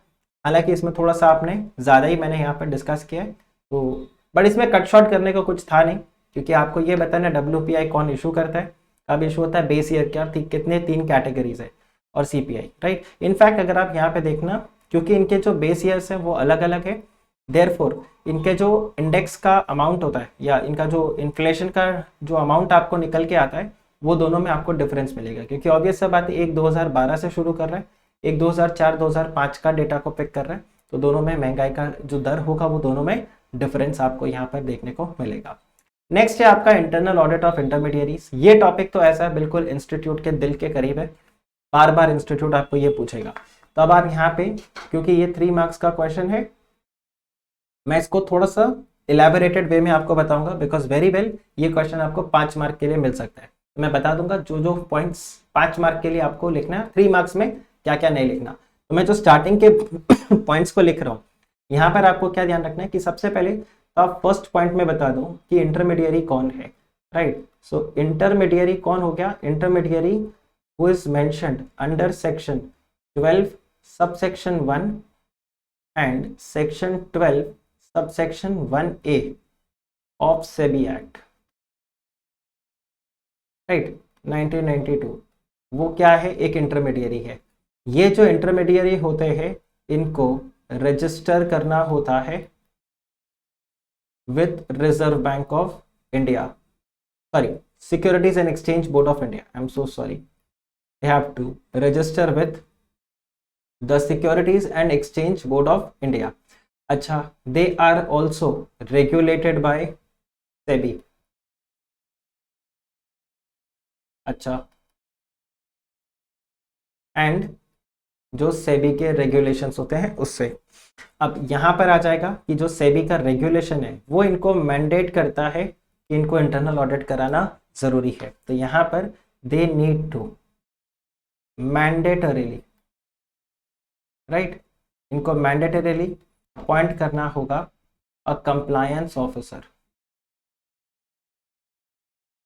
हालांकि इसमें थोड़ा सा आपने ज़्यादा ही मैंने यहाँ पर डिस्कस किया है, तो बट इसमें कट शॉर्ट करने का कुछ था नहीं, क्योंकि आपको ये बताना WPI कौन इशू करता है, कब इशू होता है, बेस ईयर क्या, कितने 3 कैटेगरीज है, और सीपीआई, राइट। इनफैक्ट अगर आप यहाँ पे देखना, क्योंकि इनके जो बेस ईयर्स हैं वो अलग अलग है, देयरफॉर इनके जो इंडेक्स का अमाउंट होता है या इनका जो इन्फ्लेशन का जो अमाउंट आपको निकल के आता है वो दोनों में आपको डिफरेंस मिलेगा। क्योंकि ऑब्वियस सा बात है, एक 2012 से शुरू कर रहा है, एक 2004-2005 का डेटा को पिक कर रहा है, तो दोनों में महंगाई का जो दर होगा वो दोनों में डिफरेंस आपको यहाँ पर देखने को मिलेगा। नेक्स्ट है आपका इंटरनल ऑडिट ऑफ इंटरमीडियरीज। ये टॉपिक तो ऐसा है बिल्कुल इंस्टीट्यूट के दिल के करीब है, बार बार इंस्टीट्यूट आपको ये पूछेगा। तो अब आप यहाँ पे, क्योंकि ये 3 मार्क्स का क्वेश्चन है, मैं इसको थोड़ा सा इलेबोरेटेड वे में आपको बताऊंगा, बिकॉज वेरी वेल ये क्वेश्चन आपको 5 मार्क के लिए मिल सकता है। तो मैं बता दूंगा जो जो पॉइंट्स 5 मार्क के लिए आपको लिखना है, 3 मार्क्स में क्या क्या नहीं लिखना। तो मैं जो स्टार्टिंग के पॉइंट्स को लिख रहा हूँ, यहाँ पर आपको क्या ध्यान रखना है कि सबसे पहले तो आप फर्स्ट पॉइंट में बता दूं कि इंटरमीडियरी कौन है, राइट। सो इंटरमीडियरी कौन हो गया? Intermediary who is mentioned under section 12 subsection 1 and section 12 subsection 1A of SEBI act, right, 1992। वो क्या है? एक इंटरमीडियरी है। ये जो इंटरमीडियरी होते हैं इनको रजिस्टर करना होता है with Reserve Bank of India, sorry, Securities and Exchange Board of India, I'm so sorry, they have to register with the Securities and Exchange Board of India. अच्छा, they are also regulated by SEBI. अच्छा, and जो सेबी के regulations होते हैं उससे। अब यहाँ पर आ जाएगा कि जो सेबी का रेगुलेशन है वो इनको मैंडेट करता है कि इनको इंटरनल ऑडिट कराना जरूरी है। तो यहाँ पर they need to mandatorily, right, इनको मैंडेटरीली अपॉइंट करना होगा अ कंप्लायंस ऑफिसर।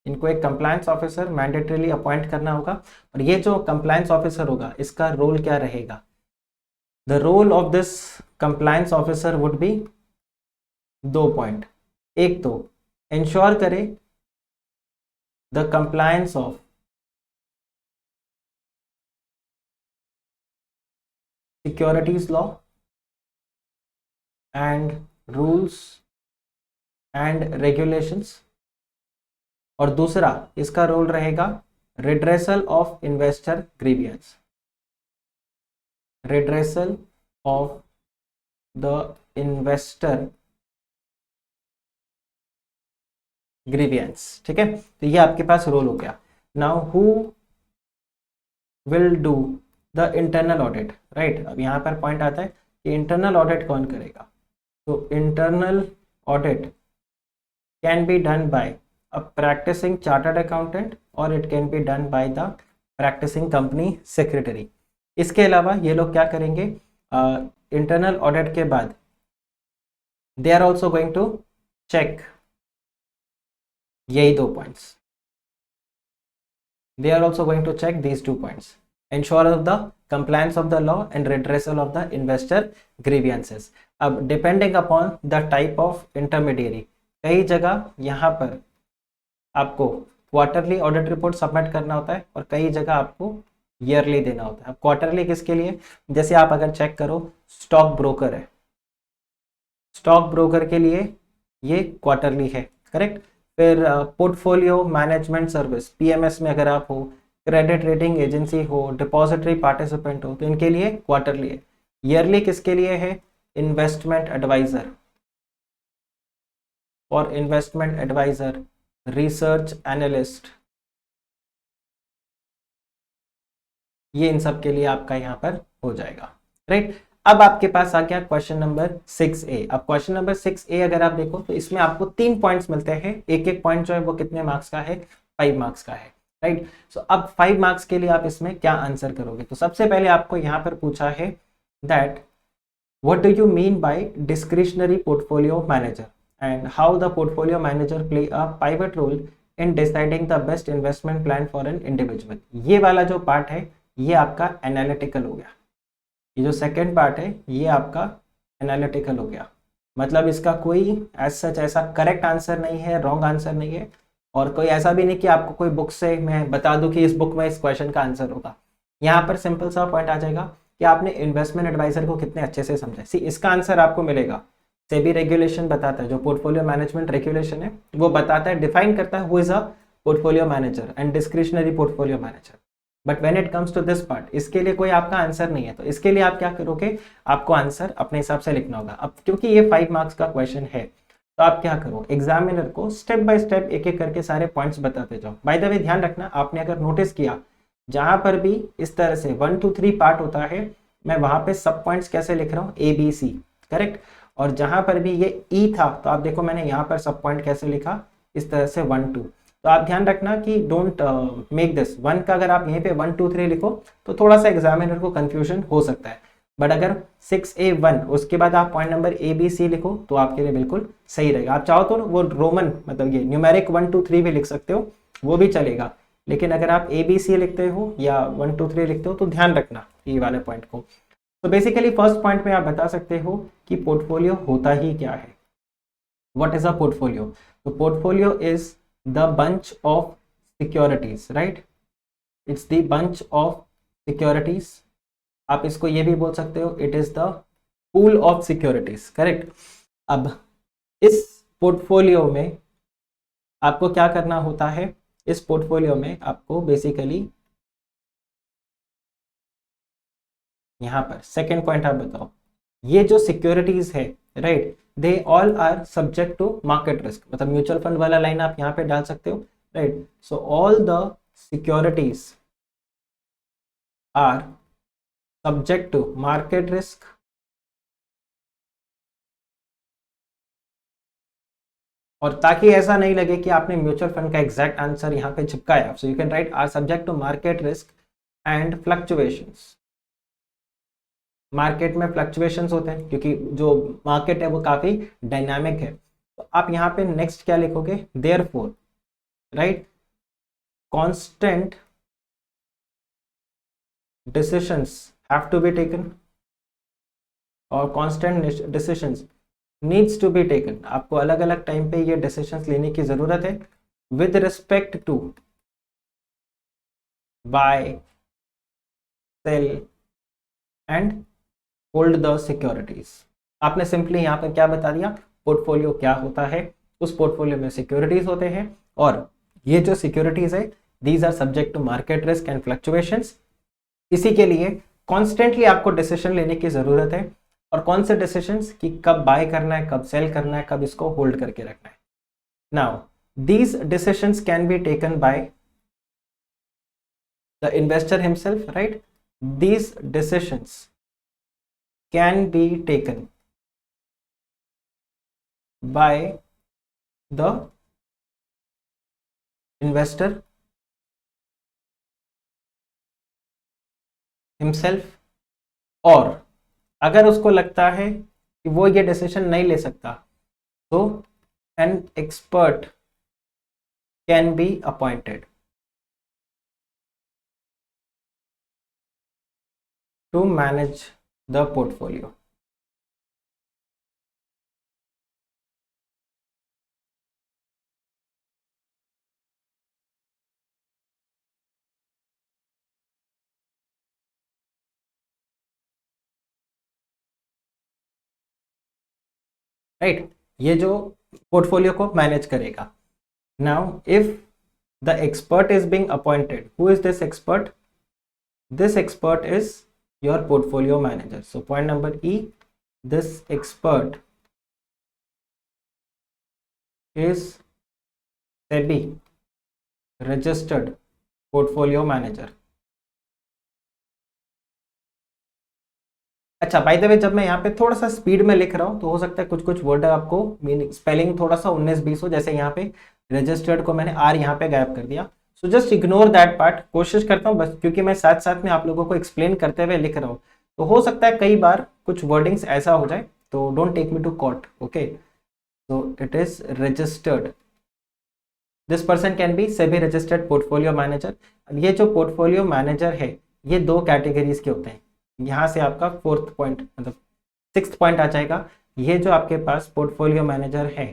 इनको एक कंप्लायंस ऑफिसर मैंडेटरीली अपॉइंट करना होगा। और ये जो कंप्लायंस ऑफिसर होगा इसका रोल क्या रहेगा? The role of this compliance officer would be 2 point. एक तो इंश्योर करे the compliance of securities law and rules and regulations, और दूसरा इसका रोल रहेगा redressal of investor grievances, redressal of the investor grievances, ठीक है। तो ये आपके पास रोल हो गया। Now who will do the internal audit, right. अब यहाँ पर पॉइंट आता है कि इंटरनल ऑडिट कौन करेगा। तो internal audit can be done by a practicing chartered accountant or it can be done by the practicing company secretary. इसके अलावा ये लोग क्या करेंगे? इंटरनल ऑडिट के बाद they are also going to check यही 2 points. They are also going to check these 2 points. Ensure of the compliance of the law and redressal of the investor grievances. अब depending upon the type of intermediary, कई जगह यहाँ पर आपको quarterly audit report submit करना होता है और कई जगह आपको ईयरली देना होता है। क्वार्टरली किसके लिए? जैसे आप अगर चेक करो, स्टॉक ब्रोकर है, स्टॉक ब्रोकर के लिए ये क्वार्टरली है। करेक्ट। फिर पोर्टफोलियो मैनेजमेंट सर्विस, पीएमएस में अगर आप हो, क्रेडिट रेटिंग एजेंसी हो, डिपॉजिटरी पार्टिसिपेंट हो, तो इनके लिए क्वार्टरली है। ईयरली किसके लिए है? इन्वेस्टमेंट एडवाइजर, और इन्वेस्टमेंट एडवाइजर, रिसर्च एनालिस्ट, ये इन सब के लिए आपका यहाँ पर हो जाएगा, राइट। अब आपके पास आ गया क्वेश्चन नंबर 6A। अब क्वेश्चन नंबर 6A अगर आप देखो तो इसमें आपको 3 पॉइंट्स मिलते हैं, एक एक पॉइंट जो है वो कितने मार्क्स का है? 5 मार्क्स का है, राइट। सो अब 5 मार्क्स के लिए आप इसमें क्या आंसर करोगे? तो सबसे पहले आपको यहाँ पर पूछा है that what do you mean by discretionary portfolio manager and how the portfolio manager play a pivot role in deciding the best investment plan for an individual? ये वाला जो पार्ट है ये आपका एनालिटिकल हो गया, ये जो सेकंड पार्ट है ये आपका एनालिटिकल हो गया। मतलब इसका कोई एज सच ऐसा करेक्ट आंसर नहीं है, रॉन्ग आंसर नहीं है, और कोई ऐसा भी नहीं कि आपको कोई बुक से मैं बता दूं कि इस बुक में इस क्वेश्चन का आंसर होगा। यहाँ पर सिंपल सा पॉइंट आ जाएगा कि आपने इन्वेस्टमेंट एडवाइजर को कितने अच्छे से समझा। सी इसका आंसर आपको मिलेगा, सेबी रेगुलेशन बताता है, जो पोर्टफोलियो मैनेजमेंट रेगुलेशन है वो बताता है, डिफाइन करता है who is a portfolio manager and discretionary portfolio manager. But when it comes to this part, इसके लिए कोई आपका आंसर नहीं है, तो इसके लिए आप क्या करोगे? आपको आंसर अपने हिसाब से लिखना होगा। अब क्योंकि ये 5 मार्क्स का क्वेश्चन है तो आप क्या करो, एग्जामिनर को स्टेप बाय स्टेप एक एक करके सारे पॉइंट्स बताते जाओ। बाय द वे ध्यान रखना, आपने अगर नोटिस किया जहां पर भी इस तरह से 1 2 3 पार्ट होता है, मैं वहां पे सब पॉइंट्स कैसे लिख रहा हूँ? ABC, correct. और जहां पर भी ये E था तो आप देखो मैंने यहाँ पर सब पॉइंट कैसे लिखा, इस तरह से 1 2। तो आप ध्यान रखना कि डोंट मेक दिस 1 का अगर आप यहीं पे 1 2 3 लिखो तो थोड़ा सा एग्जामिनर को कंफ्यूजन हो सकता है। बट अगर 6A1 उसके बाद आप पॉइंट नंबर ABC लिखो तो आपके लिए बिल्कुल सही रहेगा। आप चाहो तो वो रोमन मतलब ये न्यूमेरिक 1 2 3 भी लिख सकते हो, वो भी चलेगा, लेकिन अगर आप ABC लिखते हो या 1 2 3 लिखते हो तो ध्यान रखना ये वाले पॉइंट को। तो बेसिकली फर्स्ट पॉइंट में आप बता सकते हो कि पोर्टफोलियो होता ही क्या है। What is a portfolio? तो portfolio is the bunch of securities, right. It's the bunch of securities. आप इसको ये भी बोल सकते हो, it is the pool of securities, correct. अब इस पोर्टफोलियो में आपको क्या करना होता है? इस पोर्टफोलियो में आपको बेसिकली यहां पर सेकेंड पॉइंट आप बताओ, ये जो सिक्योरिटीज है, right, they all are subject to market risk. मतलब म्यूचुअल फंड वाला लाइन आप यहाँ पे डाल सकते हो, राइट। So all the securities are subject to market risk और ताकि ऐसा नहीं लगे कि आपने म्यूचुअल फंड का एग्जैक्ट आंसर यहाँ पे चिपकाया, so you can write are subject to market risk and fluctuations. Market में फ्लक्चुएशंस होते हैं क्योंकि जो मार्केट है वो काफी डायनामिक है। तो आप यहाँ पे नेक्स्ट क्या लिखोगे? Therefore, right, constant decisions have to be taken और constant decisions needs to be taken. आपको अलग अलग टाइम पे ये डिसीजंस लेने की जरूरत है with respect to buy, sell and hold the securities. आपने सिंपली यहाँ पर क्या बता दिया? पोर्टफोलियो क्या होता है, उस पोर्टफोलियो में सिक्योरिटीज होते हैं और ये जो सिक्योरिटीज है these are subject to market risk and fluctuations. इसी के लिए कॉन्स्टेंटली आपको डिसीजन लेने की जरूरत है। और कौन से डिसीजंस? कि कब बाय करना है, कब सेल करना है, कब इसको होल्ड करके रखना है। Now these decisions can be taken by the investor himself, right. These decisions can be taken by the investor himself, और अगर उसको लगता है कि वो ये डिसीजन नहीं ले सकता तो an expert can be appointed to manage the portfolio. Right, ये जो पोर्टफोलियो को मैनेज करेगा। Now if the expert is being appointed, who is this expert? This expert is your portfolio manager. So point number E, this expert is SEBI registered portfolio manager. अच्छा, by the way जब मैं यहाँ पे थोड़ा सा speed में लिख रहा हूँ तो हो सकता है कुछ कुछ वर्ड आपको मीनिंग स्पेलिंग थोड़ा सा 19-20 हो, जैसे यहाँ पे रजिस्टर्ड को मैंने आर यहाँ पे गायब कर दिया। So just ignore that part. कोशिश करता हूँ बस, क्योंकि मैं साथ साथ में आप लोगों को एक्सप्लेन करते हुए लिख रहा हूँ, तो हो सकता है कई बार कुछ वर्डिंग्स ऐसा हो जाए, तो don't take me to court. Okay, so it is registered, this person can be SEBI registered portfolio manager. ये जो पोर्टफोलियो मैनेजर है ये दो कैटेगरीज के होते हैं। यहाँ से आपका फोर्थ पॉइंट मतलब सिक्स्थ पॉइंट आ जाएगा। ये जो आपके पास पोर्टफोलियो मैनेजर है,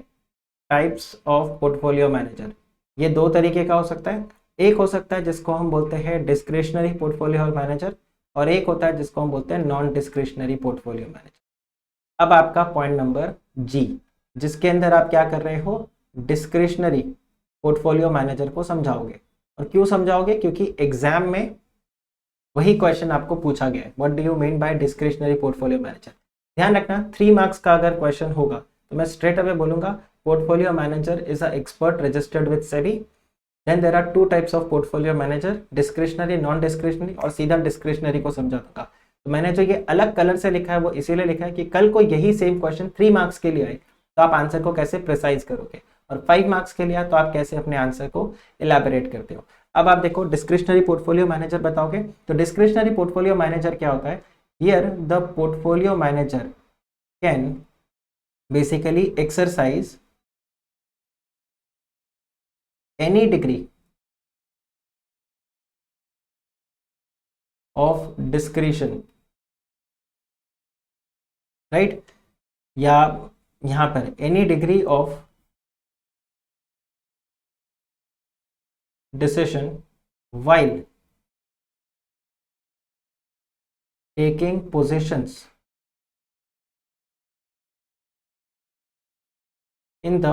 टाइप्स ऑफ पोर्टफोलियो मैनेजर, ये दो तरीके का हो सकता है। एक हो सकता है जिसको हम बोलते हैं डिस्क्रिशनरी पोर्टफोलियो मैनेजर, और एक होता है जिसको हम बोलते हैं नॉन डिस्क्रिशनरी पोर्टफोलियो मैनेजर। अब आपका पॉइंट नंबर जी, जिसके अंदर आप क्या कर रहे हो, डिस्क्रिशनरी पोर्टफोलियो मैनेजर को समझाओगे। और क्यों समझाओगे? क्योंकि एग्जाम में वही क्वेश्चन आपको पूछा गया है, what do you mean bye discretionary portfolio manager. ध्यान रखना 3 मार्क्स का अगर क्वेश्चन होगा तो मैं स्ट्रेट अवे बोलूंगा portfolio manager is a expert registered with SEBI. Then there are 2 types of portfolio manager, discretionary, non discretionary, और सीधा डिस्क्रिशनरी को समझा दूंगा। तो मैंने जो ये अलग कलर से लिखा है वो इसीलिए लिखा है कि कल को यही सेम क्वेश्चन 3 मार्क्स के लिए आए तो आप आंसर को कैसे प्रिसाइज करोगे, और 5 मार्क्स के लिए आए तो आप कैसे अपने आंसर को इलेबोरेट करते हो। अब आप देखो डिस्क्रिशनरी पोर्टफोलियो मैनेजर बताओगे, तो डिस्क्रिशनरी पोर्टफोलियो मैनेजर क्या होता है? Here the portfolio manager can basically exercise any degree of discretion, right, या यहां पर any degree of decision while taking positions in the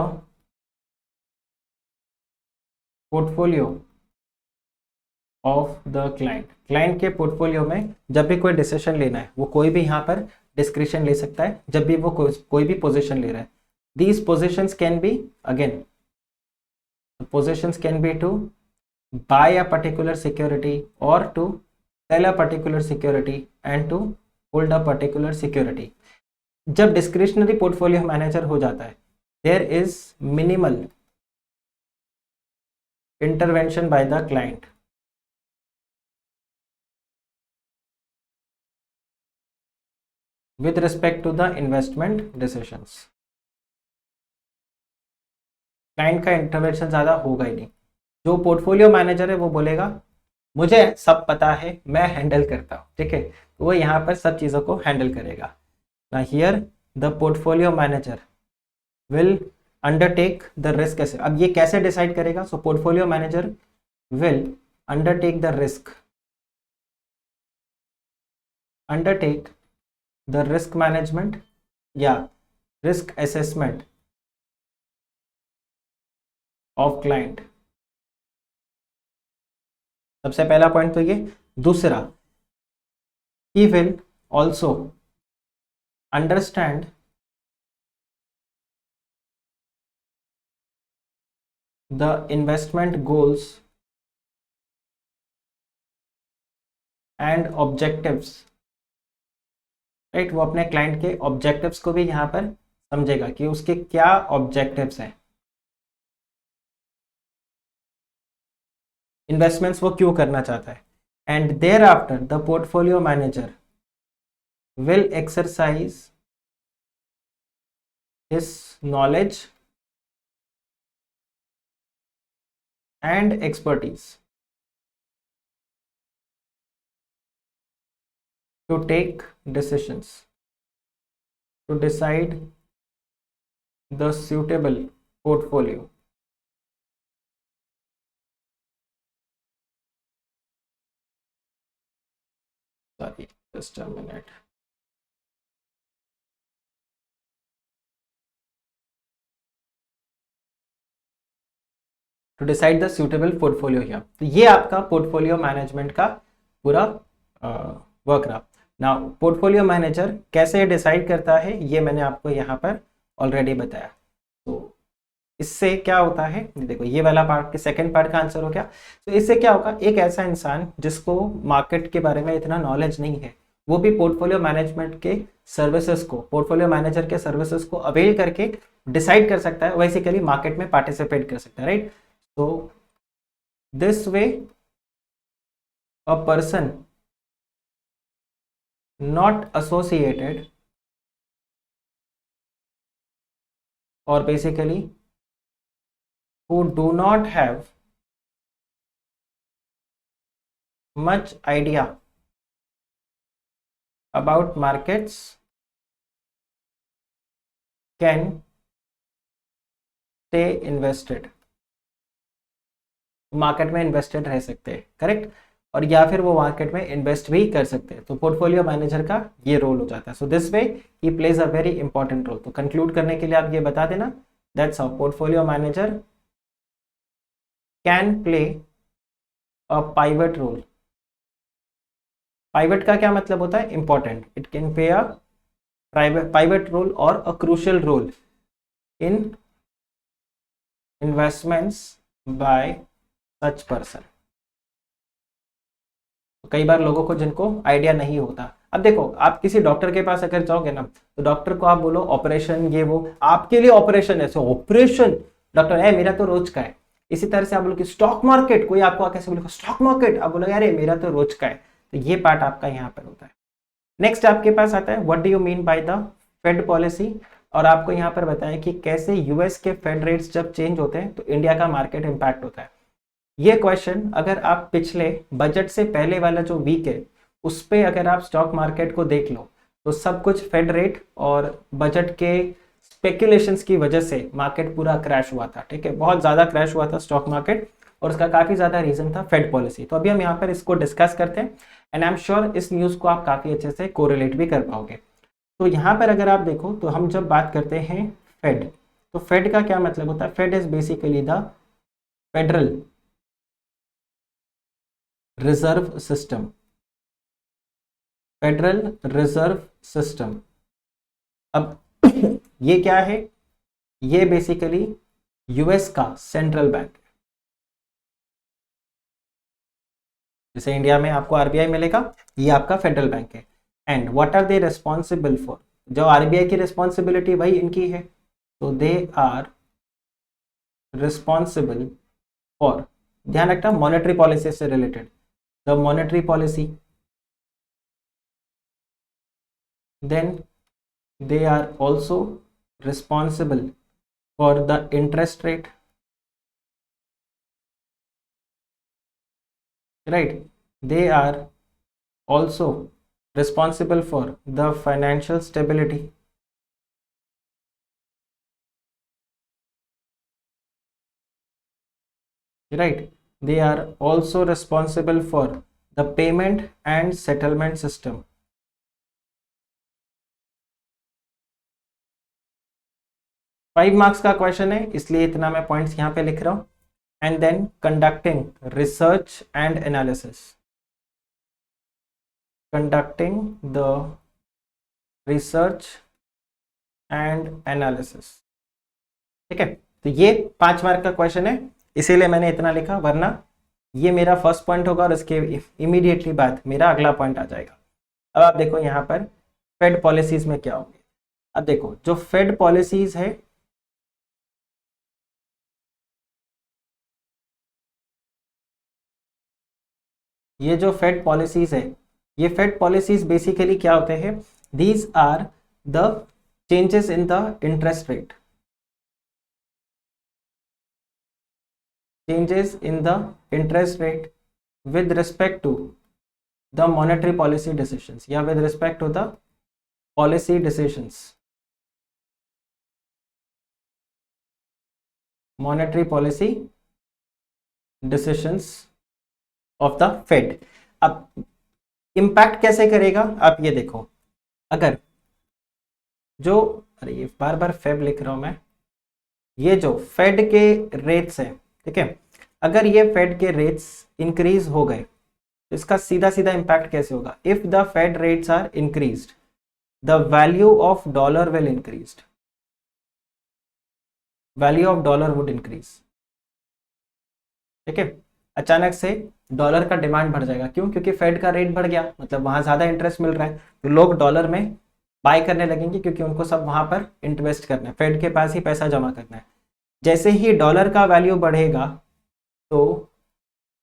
portfolio of the client. Client के portfolio में जब भी कोई डिसीजन लेना है, वो कोई भी यहाँ पर डिस्क्रिशन ले सकता है जब भी वो कोई भी पोजीशन ले रहा है। These positions can be, again positions can be to buy a particular security or to sell a particular security and to hold a particular security। जब डिस्क्रिशनरी पोर्टफोलियो मैनेजर हो जाता है, there is minimal intervention by the client with respect to the investment decisions। Client का intervention ज़्यादा होगा ही नहीं। जो portfolio manager है वो बोलेगा मुझे सब पता है, मैं हैंडल करता हूँ, ठीक है, तो वो यहाँ पर सब चीज़ों को हैंडल करेगा। ना here the portfolio manager will undertake the risk. कैसे, अब ये कैसे डिसाइड करेगा? So portfolio manager will undertake the risk, undertake the risk management या रिस्क असेसमेंट ऑफ क्लाइंट। सबसे पहला पॉइंट तो ये। दूसरा, he will also understand the investment goals and objectives, right, वो अपने क्लाइंट के ऑब्जेक्टिव्स को भी यहाँ पर समझेगा कि उसके क्या ऑब्जेक्टिव्स हैं, इन्वेस्टमेंट्स वो क्यों करना चाहता है। And thereafter the portfolio manager will exercise his knowledge and expertise to take decisions, to decide the suitable portfolio। Sorry, just a minute। To decide the suitable portfolio here. तो ये आपका portfolio management का पूरा work रहा। Now portfolio manager कैसे decide करता है ये मैंने आपको यहाँ पर ऑलरेडी बताया। तो इससे क्या होता है, देखो ये वाला पार्ट के सेकंड पार्ट का आंसर हो गया। तो इससे क्या होगा, एक ऐसा इंसान जिसको मार्केट के बारे में इतना नॉलेज नहीं है वो भी पोर्टफोलियो मैनेजमेंट के सर्विसेज को, पोर्टफोलियो मैनेजर के सर्विसेज को अवेल करके डिसाइड कर सकता है, बेसिकली मार्केट में पार्टिसिपेट कर सकता है, राइट। तो this way a person not associated or basically who do not have much idea about markets can stay invested, market में इन्वेस्टेड रह सकते हैं, करेक्ट, और या फिर वो मार्केट में इन्वेस्ट भी कर सकते हैं। तो पोर्टफोलियो मैनेजर का ये रोल हो जाता है। So this way he plays a very important role. तो कंक्लूड करने के लिए आप ये बता देना, that's how portfolio manager can play a pivot role. Pivot का क्या मतलब होता है, important. It can play a pivot role और a crucial role in investments by such person. कई बार लोगों को जिनको आइडिया नहीं होता, अब देखो आप किसी डॉक्टर के पास अगर जाओगे ना तो डॉक्टर को आप बोलो ऑपरेशन ये वो, आपके लिए ऑपरेशन है, ऑपरेशन डॉक्टर है मेरा तो रोज का है। इसी तरह से आप बोलो कि स्टॉक मार्केट, कोई आपको कैसे बोलेगा स्टॉक मार्केट, आप बोलोगे अरे मेरा तो रोज का है। तो ये पार्ट आपका यहाँ पर होता है। नेक्स्ट आपके पास आता है what do you mean by the Fed policy, और आपको यहाँ पर बताया कि कैसे यूएस के फेड रेट्स जब चेंज होते हैं तो इंडिया का मार्केट इंपैक्ट होता है। ये क्वेश्चन अगर आप पिछले बजट से पहले वाला जो वीक है उस पे अगर आप स्टॉक मार्केट को देख लो तो सब कुछ फेड रेट और बजट के स्पेकुलेशंस की वजह से मार्केट पूरा क्रैश हुआ था, ठीक है, बहुत ज़्यादा क्रैश हुआ था स्टॉक मार्केट, और उसका काफ़ी ज़्यादा रीज़न था फेड पॉलिसी। तो अभी हम यहाँ पर इसको डिस्कस करते हैं एंड आई एम श्योर इस न्यूज़ को आप काफ़ी अच्छे से कोरिलेट भी कर पाओगे। तो यहाँ पर अगर आप देखो तो हम जब बात करते हैं फेड, तो फेड का क्या मतलब होता है, Fed is basically the Federal Reserve System, Federal Reserve System. अब ये क्या है, ये बेसिकली यूएस का सेंट्रल बैंक, जैसे इंडिया में आपको आरबीआई मिलेगा, ये आपका फेडरल बैंक है। And what are they responsible for, जो आरबीआई की रिस्पॉन्सिबिलिटी वही इनकी है, तो दे आर रिस्पॉन्सिबल फॉर, ध्यान रखना मॉनेटरी पॉलिसी से related, the monetary policy, then they are also responsible for the interest rate, right, they are also responsible for the financial stability, right, they are also responsible for the payment and settlement system, 5 marks का question है इसलिए इतना मैं points यहाँ पे लिख रहा हूँ। And then conducting research and analysis, conducting the research and analysis, ठीक है। तो ये 5 मार्क का क्वेश्चन है इसीलिए मैंने इतना लिखा, वरना ये मेरा फर्स्ट पॉइंट होगा और इसके इमीडिएटली बाद मेरा अगला पॉइंट आ जाएगा। अब आप देखो यहाँ पर फेड पॉलिसीज में क्या होंगे। अब देखो जो फेड पॉलिसीज है, ये जो फेड पॉलिसीज है, ये फेड पॉलिसीज बेसिकली क्या होते हैं, these are the changes in the interest rate, changes in the interest rate with respect to the monetary policy decisions, या with respect to the policy decisions, monetary policy decisions of the Fed। अब impact कैसे करेगा, आप ये देखो, अगर जो, अरे ये बार बार फेब लिख रहा हूं मैं, ये जो फेड के रेट्स है, ठीक है, अगर ये फेड के रेट्स इंक्रीज हो गए तो इसका सीधा सीधा इम्पैक्ट कैसे होगा? If the Fed rates are increased the value of dollar will increased, value of dollar would increase. ठीक है, अचानक से डॉलर का डिमांड बढ़ जाएगा। क्यों? क्योंकि फेड का रेट बढ़ गया, मतलब वहां ज्यादा इंटरेस्ट मिल रहा है, तो लोग डॉलर में बाय करने लगेंगे क्योंकि उनको सब वहां पर इन्वेस्ट करना है, फेड के पास ही पैसा जमा करना है। जैसे ही डॉलर का वैल्यू बढ़ेगा तो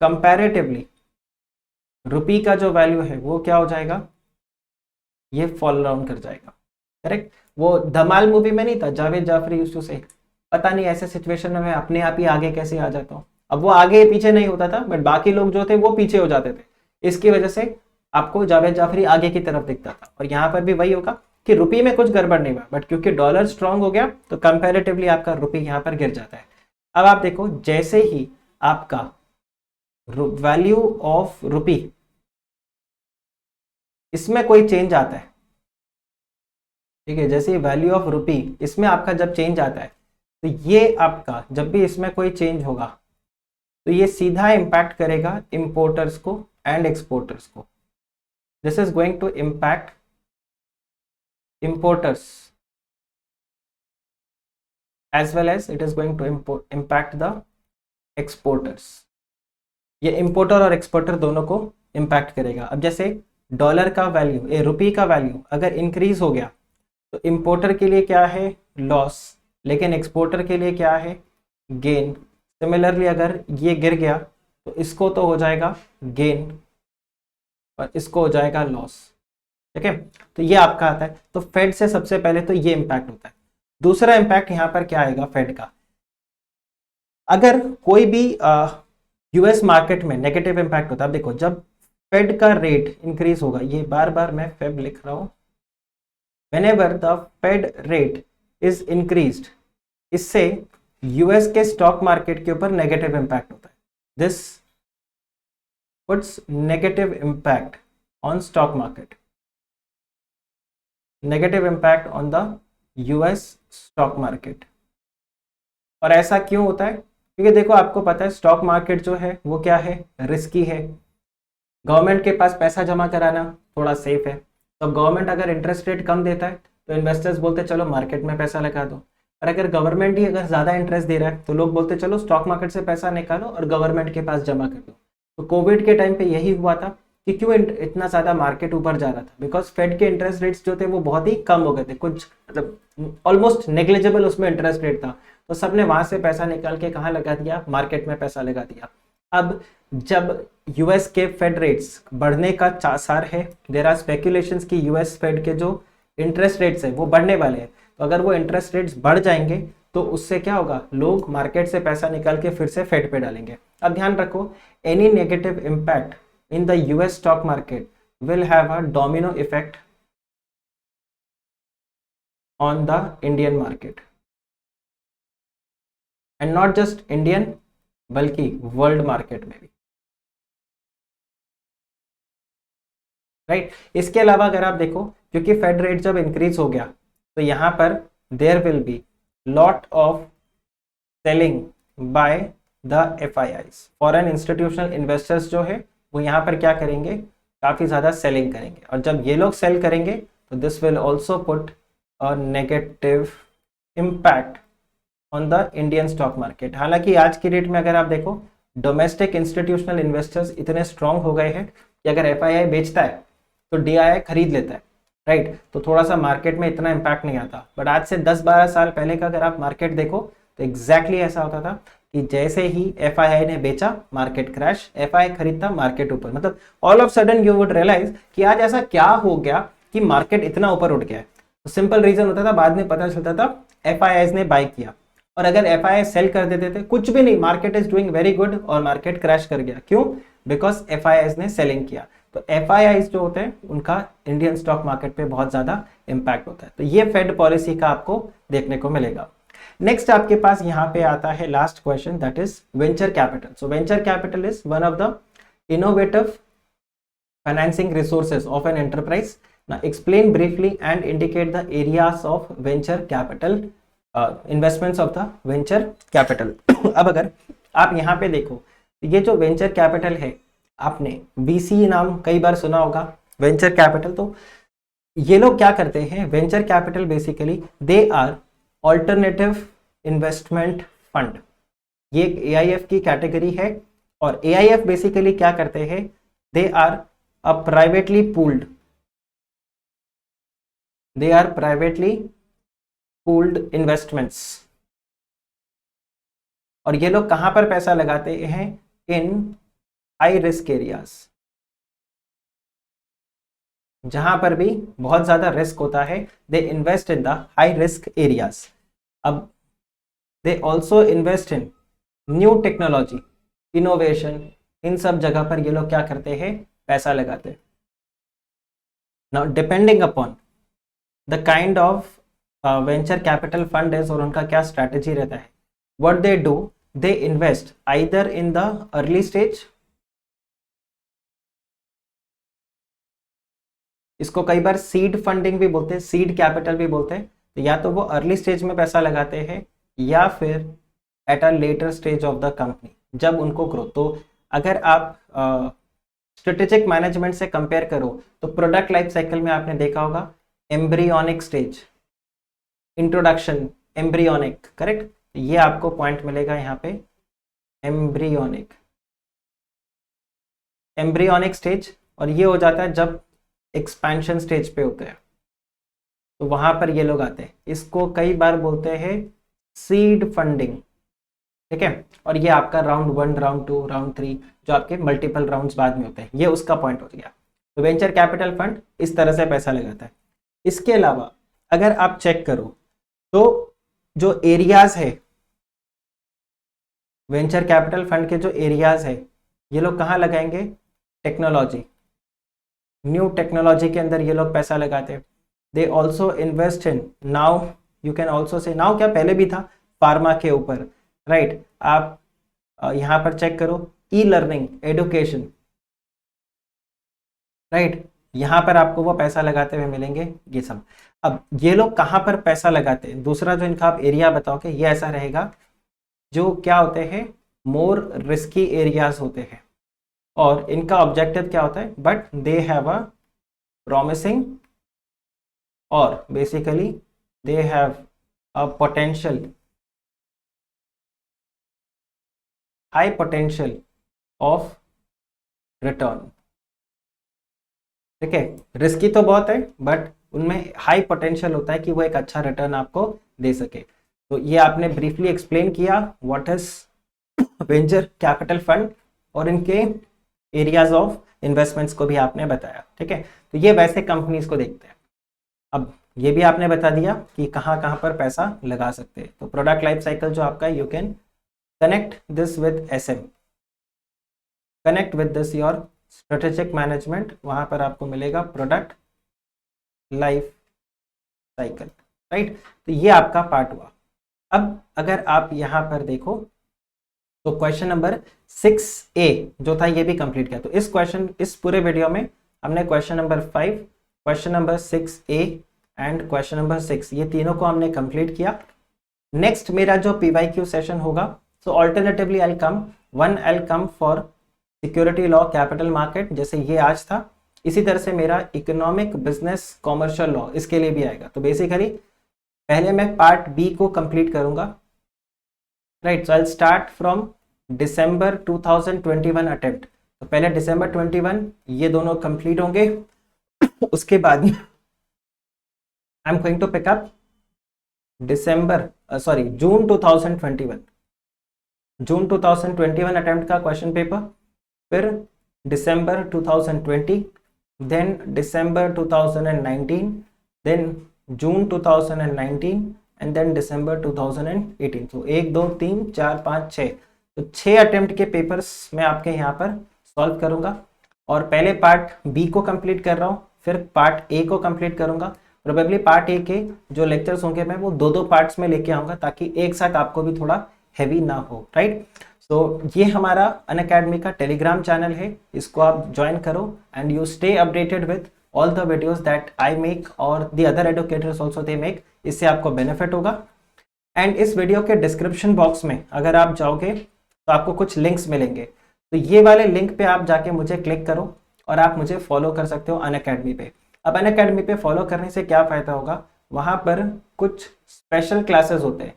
कंपैरेटिवली रुपी का जो वैल्यू है वो क्या हो जाएगा? ये फॉल डाउन कर जाएगा। करेक्ट? वो धमाल मूवी में नहीं था, जावेद जाफरी यूज्ड टू से, पता नहीं ऐसे सिचुएशन में मैं अपने आप ही आगे कैसे आ जाता हूँ। अब वो आगे पीछे नहीं होता था, बट बाकी लोग जो थे वो पीछे हो जाते थे, इसकी वजह से आपको जावेद जाफरी आगे की तरफ दिखता था। और यहाँ पर भी वही होगा कि रुपी में कुछ गड़बड़ नहीं हुआ, बट क्योंकि डॉलर स्ट्रांग हो गया तो कंपैरेटिवली आपका रुपी यहाँ पर गिर जाता है। अब आप देखो, जैसे ही आपका वैल्यू ऑफ रुपी इसमें कोई चेंज आता है, ठीक है, जैसे वैल्यू ऑफ रुपी इसमें आपका जब चेंज आता है तो ये आपका जब भी इसमें कोई चेंज होगा तो ये सीधा इम्पैक्ट करेगा इंपोर्टर्स को एंड एक्सपोर्टर्स को। This is going to impact importers as well as it is going to impact the exporters। ये इंपोर्टर और एक्सपोर्टर दोनों को इम्पैक्ट करेगा। अब जैसे डॉलर का वैल्यू, रुपी का वैल्यू अगर इंक्रीज हो गया तो इंपोर्टर के लिए क्या है? लॉस, लेकिन एक्सपोर्टर के लिए क्या है? गेन। सिमिलरली अगर ये गिर गया तो इसको तो हो जाएगा गेन और इसको हो जाएगा लॉस। ठीक है, तो ये आपका आता है। तो फेड से सबसे पहले तो ये इम्पैक्ट होता है। दूसरा इम्पैक्ट यहाँ पर क्या आएगा फेड का? अगर कोई भी यूएस मार्केट में नेगेटिव इम्पैक्ट होता है। अब देखो, जब फेड का रेट इंक्रीज होगा, ये बार बार मैं फेब लिख रहा हूं, whenever the Fed rate is increased, इससे यूएस के स्टॉक मार्केट के ऊपर नेगेटिव इम्पैक्ट होता है। This puts negative impact on stock market, negative impact on the US stock market. और ऐसा क्यों होता है? क्योंकि देखो, आपको पता है स्टॉक मार्केट जो है वो क्या है? रिस्की है। गवर्नमेंट के पास पैसा जमा कराना थोड़ा सेफ है, तो गवर्नमेंट अगर इंटरेस्ट रेट कम देता है तो इन्वेस्टर्स बोलते हैं चलो मार्केट में पैसा लगा दो। और अगर गवर्नमेंट ही अगर ज़्यादा इंटरेस्ट दे रहा है तो लोग बोलते हैं चलो स्टॉक मार्केट से पैसा निकालो और गवर्नमेंट के पास जमा कर दो। तो कोविड के टाइम पे यही हुआ था कि क्यों इतना ज़्यादा मार्केट ऊपर जा रहा था? बिकॉज फेड के इंटरेस्ट रेट्स जो थे वो बहुत ही कम हो गए थे, कुछ मतलब ऑलमोस्ट नेग्लिजिबल उसमें इंटरेस्ट रेट था। तो सबने वहां से पैसा निकाल के कहाँ लगा दिया? मार्केट में पैसा लगा दिया। अब जब यूएस के फेड रेट्स बढ़ने का आसार है, देयर आर स्पेकुलेशंस कि यूएस फेड के जो इंटरेस्ट रेट्स है वो बढ़ने वाले हैं, तो अगर वो इंटरेस्ट रेट्स बढ़ जाएंगे तो उससे क्या होगा? लोग मार्केट से पैसा निकाल के फिर से फेड पे डालेंगे। अब ध्यान रखो, any negative impact in the US stock market will have a domino effect on the Indian market, and not just Indian बल्कि वर्ल्ड मार्केट में भी, राइट? इसके अलावा अगर आप देखो, क्योंकि फेड रेट जब इंक्रीज हो गया तो यहां पर there will be lot of selling by the FIIs, foreign institutional investors जो है वो यहाँ पर क्या करेंगे? काफी ज्यादा सेलिंग करेंगे। और जब ये लोग सेल करेंगे तो this will also put a negative impact on the Indian stock market. हालांकि आज की डेट में अगर आप देखो, डोमेस्टिक इंस्टीट्यूशनल इन्वेस्टर्स इतने स्ट्रांग हो गए हैं कि अगर FII बेचता है तो DII खरीद लेता है, राइट? तो थोड़ा सा मार्केट में इतना इम्पैक्ट नहीं आता। बट आज से 10-12 साल पहले का अगर आप मार्केट देखो तो एग्जैक्टली ऐसा होता था कि जैसे ही FII ने बेचा, मार्केट क्रैश, FII खरीदता, मार्केट ऊपर। मतलब all of sudden you would realise कि आज ऐसा क्या हो गया कि मार्केट इतना ऊपर उठ गया है। तो सिंपल रीजन होता था, बाद में पता चलता था FIIs ने बाय किया। और अगर FII सेल कर देते थे, कुछ भी नहीं, market is doing very good और मार्केट क्रैश कर गया। क्यों? बिकॉज FIIs ने सेलिंग किया। तो FIIs जो होते हैं उनका इंडियन स्टॉक मार्केट पे बहुत ज्यादा इंपैक्ट होता है। तो ये फेड पॉलिसी का आपको देखने को मिलेगा। नेक्स्ट आपके पास यहाँ पे आता है last question, that is venture capital. So venture capital is one of the innovative financing resources of an enterprise. Now explain briefly and indicate the areas of venture capital, investments of the venture capital. अब अगर आप यहाँ पे देखो, ये जो venture capital है, आपने VC नाम कई बार सुना होगा, वेंचर कैपिटल। तो ये लोग क्या करते हैं, venture capital basically they are alternative investment fund. ये एक AIF की कैटेगरी है, और AIF बेसिकली क्या करते हैं, they are a privately pooled, they are privately pooled investments. और ये लोग कहां पर पैसा लगाते हैं, इन हाई रिस्क एरियाज, जहां पर भी बहुत ज्यादा रिस्क होता है, they invest in the high risk areas. अब they also invest in new technology, innovation, इन सब जगह पर ये लोग क्या करते हैं, पैसा लगाते हैं। Now depending upon the kind of venture capital fund है और उनका क्या स्ट्रैटेजी रहता है, what they do, they invest either in the early stage, इसको कई बार सीड फंडिंग भी बोलते हैं, सीड कैपिटल भी बोलते हैं। तो या तो वो अर्ली स्टेज में पैसा लगाते हैं, या फिर at a later stage of the company, जब उनको ग्रोथ। तो अगर आप स्ट्रेटेजिक मैनेजमेंट से कंपेयर करो तो प्रोडक्ट लाइफ साइकिल में आपने देखा होगा embryonic stage, introduction, embryonic, correct. ये आपको पॉइंट मिलेगा यहाँ पे, एम्ब्रियोनिक, एम्ब्रियोनिक स्टेज। और ये हो जाता है जब एक्सपेंशन स्टेज पे होते हैं, तो वहां पर ये लोग आते हैं। इसको कई बार बोलते हैं सीड फंडिंग, ठीक है। और ये आपका राउंड 1, राउंड 2, राउंड 3, जो आपके मल्टीपल राउंड्स बाद में होते हैं, ये उसका पॉइंट हो गया। तो वेंचर कैपिटल फंड इस तरह से पैसा लगाता है। इसके अलावा अगर आप चेक करो तो जो एरियाज है, वेंचर कैपिटल फंड के जो एरियाज है, ये लोग कहाँ लगाएंगे, टेक्नोलॉजी, न्यू टेक्नोलॉजी के अंदर ये लोग पैसा लगाते हैं। दे also invest in, now you can also say, now क्या पहले भी था, फार्मा के ऊपर, राइट। आप यहाँ पर चेक करो, ई लर्निंग, एडुकेशन, राइट, यहाँ पर आपको वो पैसा लगाते हुए मिलेंगे, ये सब। अब ये लोग कहाँ पर पैसा लगाते हैं, दूसरा जो इनका आप एरिया बताओगे, ये ऐसा रहेगा जो क्या होते हैं, मोर रिस्की एरियाज होते हैं। और इनका ऑब्जेक्टिव क्या होता है, but they have a promising, और basically they have a potential, high potential of return, ठीक है। रिस्की तो बहुत है, बट उनमें हाई पोटेंशियल होता है कि वो एक अच्छा रिटर्न आपको दे सके। तो ये आपने ब्रीफली एक्सप्लेन किया what is venture capital fund, और इनके एरियाज ऑफ इन्वेस्टमेंट्स को भी आपने बताया, ठीक है। तो ये वैसे कंपनीज को देखते हैं। अब ये भी आपने बता दिया कि कहाँ कहाँ पर पैसा लगा सकते हैं। तो प्रोडक्ट लाइफ साइकिल जो आपका, you can connect this with SM, connect with this your strategic management, वहां पर आपको मिलेगा प्रोडक्ट लाइफ साइकिल, राइट। तो ये आपका पार्ट हुआ। अब अगर आप यहाँ पर देखो तो क्वेश्चन नंबर 6A जो था ये भी कंप्लीट किया। तो इस पूरे वीडियो में हमने question number 5, question number 6A and question number 6, ये तीनों को हमने कंप्लीट किया। नेक्स्ट मेरा जो PYQ सेशन होगा, so alternatively I come for security law, capital market, जैसे ये आज था। इसी तरह से मेरा इकोनॉमिक, बिजनेस, कॉमर्शियल लॉ, इसके लिए भी आएगा। तो बेसिकली पहले मैं पार्ट B को कंप्लीट करूंगा, right. So I start from December 2021 attempt. तो पहले December 21 ये दोनों कंप्लीट होंगे, उसके बाद I am going to pick up June 2021, June 2021 attempt का क्वेश्चन पेपर, फिर December 2020, then December 2019, then June 2019 and then December 2018। तो 1 2 3 4 5 6, तो 6 अटेम्प्ट के पेपर्स मैं आपके यहाँ पर सॉल्व करूंगा। और पहले पार्ट B को कंप्लीट कर रहा हूँ, फिर पार्ट A को कंप्लीट करूंगा। प्रोबेबली पार्ट A के जो लेक्चर्स होंगे मैं वो 2 पार्ट्स में लेके आऊंगा, ताकि एक साथ आपको भी थोड़ा हैवी ना हो, राइट। सो ये हमारा अनअकैडमी का टेलीग्राम चैनल है, इसको आप ज्वाइन करो and you stay updated with all the videos that I make और the other educators also they make. इससे आपको बेनिफिट होगा। एंड इस वीडियो के डिस्क्रिप्शन बॉक्स में अगर आप जाओगे तो आपको कुछ लिंक्स मिलेंगे, तो ये वाले लिंक पे आप जाके मुझे क्लिक करो और आप मुझे फॉलो कर सकते हो अनअकैडमी पे। अब अनअकैडमी पे फॉलो करने से क्या फ़ायदा होगा, वहाँ पर कुछ स्पेशल क्लासेस होते हैं,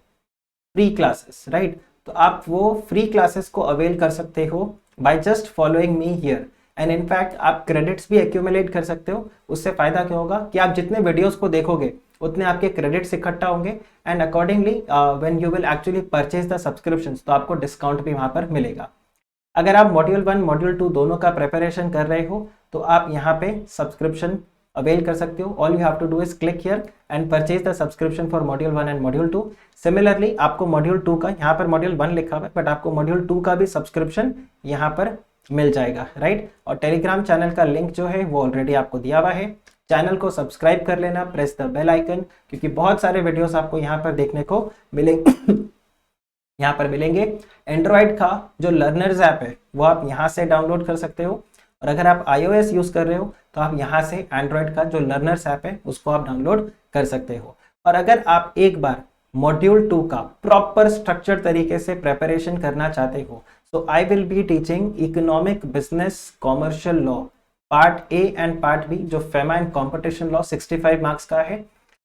फ्री क्लासेस, राइट। तो आप वो फ्री क्लासेस को अवेल कर सकते हो by just following me here, and in fact आप क्रेडिट्स भी एक्यूमुलेट कर सकते हो। उससे फ़ायदा क्या होगा कि आप जितने वीडियोस को देखोगे उतने आपके क्रेडिट्स इकट्ठा होंगे, and accordingly when you will actually purchase the subscriptions तो आपको डिस्काउंट भी वहाँ पर मिलेगा। अगर आप मॉड्यूल 1 मॉड्यूल 2 दोनों का प्रिपरेशन कर रहे हो तो आप यहाँ पे सब्सक्रिप्शन अवेल कर सकते हो। All you have to do is click here and purchase the subscription for module 1 and module 2। Similarly आपको मॉड्यूल 2 का, यहाँ पर मॉड्यूल 1 लिखा हुआ है बट आपको मॉड्यूल 2 का भी सब्सक्रिप्शन यहाँ पर मिल जाएगा, राइट। और टेलीग्राम चैनल का लिंक जो है वो ऑलरेडी आपको दिया हुआ है। चैनल को सब्सक्राइब कर लेना, प्रेस द बेल आइकन, क्योंकि बहुत सारे वीडियोस आपको यहाँ पर देखने को मिलेंगे। यहाँ पर मिलेंगे। एंड्रॉयड का जो लर्नर्स ऐप है वो आप यहाँ से डाउनलोड कर सकते हो, और अगर आप iOS यूज़ कर रहे हो तो आप यहाँ से एंड्रॉयड का जो लर्नर्स ऐप है उसको आप डाउनलोड कर सकते हो। और अगर आप एक बार मॉड्यूल 2 का प्रॉपर स्ट्रक्चर तरीके से प्रेपरेशन करना चाहते हो, so I will be teaching economic, business, commercial law part A and part B, जो FEMA and competition law 65 marks का है,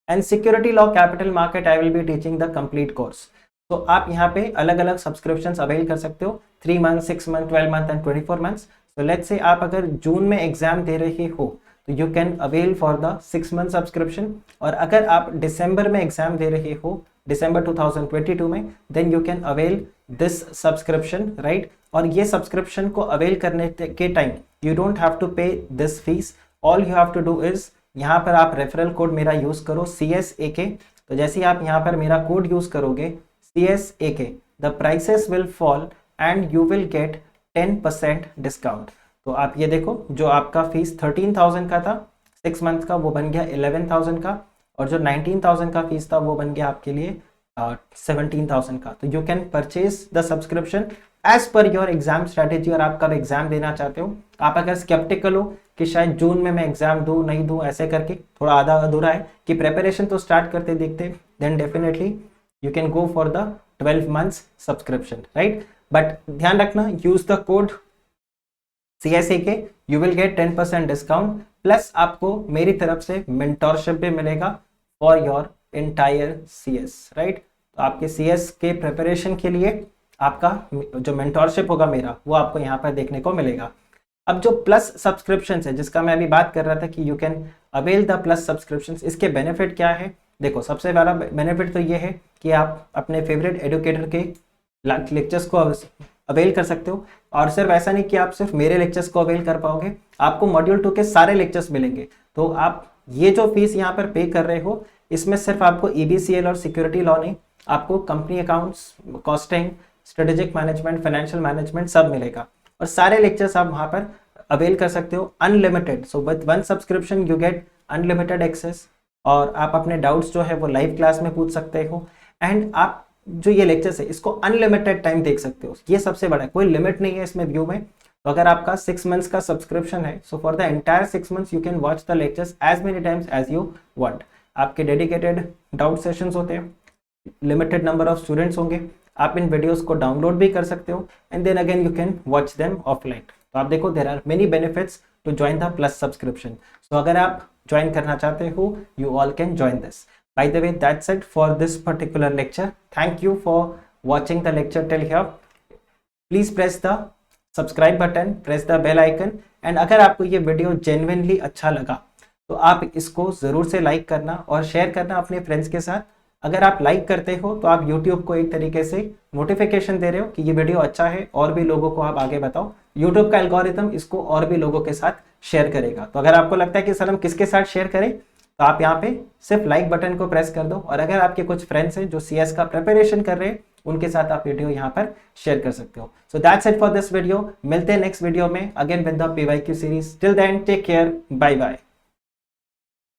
and security law, capital market I will be teaching the complete course. तो आप यहाँ पे अलग अलग सब्सक्रिप्शंस अवेल कर सकते हो, 3 month, 6 month, 12 month and 24 months. So let's say आप अगर जून में एग्जाम दे रहे हो तो you can avail for the 6 month subscription, और अगर आप दिसंबर में एग्जाम दे रहे हो, दिसंबर 2022 में, then you can avail this subscription, right. और ये सब्सक्रिप्शन को अवेल करने के time you don't have to pay this fees. All you have to do is, यहाँ पर आप रेफरल कोड मेरा यूज करो CSAK। तो जैसे ही आप यहाँ पर मेरा कोड यूज करोगे CSAK, the prices will fall and you will get 10% discount. तो आप ये देखो, जो आपका फीस 13,000 का था 6 मंथ का, वो बन गया 11,000 का, और जो 19,000 का फीस था वो बन गया आपके लिए 17,000 का। तो you can purchase the subscription as per your exam strategy, और आप कब एग्जाम देना चाहते हो। आप अगर स्केप्टिकल हो कि शायद जून में मैं एग्जाम दूँ नहीं दूँ, ऐसे करके थोड़ा आधा अधूरा है कि प्रेपरेशन तो स्टार्ट करते देखते, then definitely you can go for the 12 months subscription, right? But ध्यान रखना, use the code CSAK, you will get 10% discount, plus आपको मेरी तरफ से mentorship भी मिलेगा for your entire CS, right? तो आपके CS के preparation के लिए आपका जो mentorship होगा मेरा, वो आपको यहाँ पर देखने को मिलेगा। अब जो प्लस सब्सक्रिप्शन है जिसका मैं अभी बात कर रहा था कि you can avail the plus subscription, इसके बेनिफिट क्या है? देखो, सबसे पहला बेनिफिट तो ये है कि आप अपने फेवरेट एडुकेटर के लेक्चर्स को अवेल कर सकते हो, और सिर्फ ऐसा नहीं कि आप सिर्फ मेरे लेक्चर्स को अवेल कर पाओगे, आपको मॉड्यूल 2 के सारे लेक्चर्स मिलेंगे। तो आप ये जो फीस यहाँ पर पे कर रहे हो, इसमें सिर्फ आपको EBCL और सिक्योरिटी लॉ नहीं, आपको company accounts, costing, strategic management, financial management सब मिलेगा, और सारे लेक्चर्स आप वहाँ पर अवेल कर सकते हो unlimited. So with 1 subscription you get unlimited access, और आप अपने डाउट्स जो है वो लाइव क्लास में पूछ सकते हो, एंड आप जो ये लेक्चर्स है इसको अनलिमिटेड टाइम देख सकते हो। ये सबसे बड़ा है, कोई लिमिट नहीं है इसमें व्यू में। तो अगर आपका 6 मंथ्स का सब्सक्रिप्शन है, so for the entire 6 months you can watch the lectures as many times as you want. आपके डेडिकेटेड डाउट सेशंस होते हैं, लिमिटेड नंबर ऑफ स्टूडेंट्स होंगे, आप इन वीडियोस को डाउनलोड भी कर सकते हो, and then again you can watch them offline. तो आप देखो, there are many benefits to join the plus subscription. So अगर आप ज्वाइन करना चाहते हो, you all can join this. By the way, that's it for this particular lecture. Thank you for watching the lecture till here. Please press the subscribe button, press the bell icon, and अगर आपको ये video genuinely अच्छा लगा तो आप इसको ज़रूर से लाइक करना और शेयर करना अपने फ्रेंड्स के साथ। अगर आप लाइक करते हो तो आप YouTube को एक तरीके से नोटिफिकेशन दे रहे हो कि ये वीडियो अच्छा है, और भी लोगों को आप आगे बताओ। YouTube का एल्गोरिथम इसको और भी लोगों के साथ शेयर करेगा। तो अगर आपको लगता है कि सर हम किसके साथ शेयर करें, तो आप यहाँ पे सिर्फ लाइक बटन को प्रेस कर दो, और अगर आपके कुछ फ्रेंड्स हैं जो CS का प्रिपरेशन कर रहे हैं, उनके साथ आप वीडियो यहाँ पर शेयर कर सकते हो। So that's it for this video. मिलते हैं नेक्स्ट वीडियो में again with the PYQ series. Till then take care, bye bye.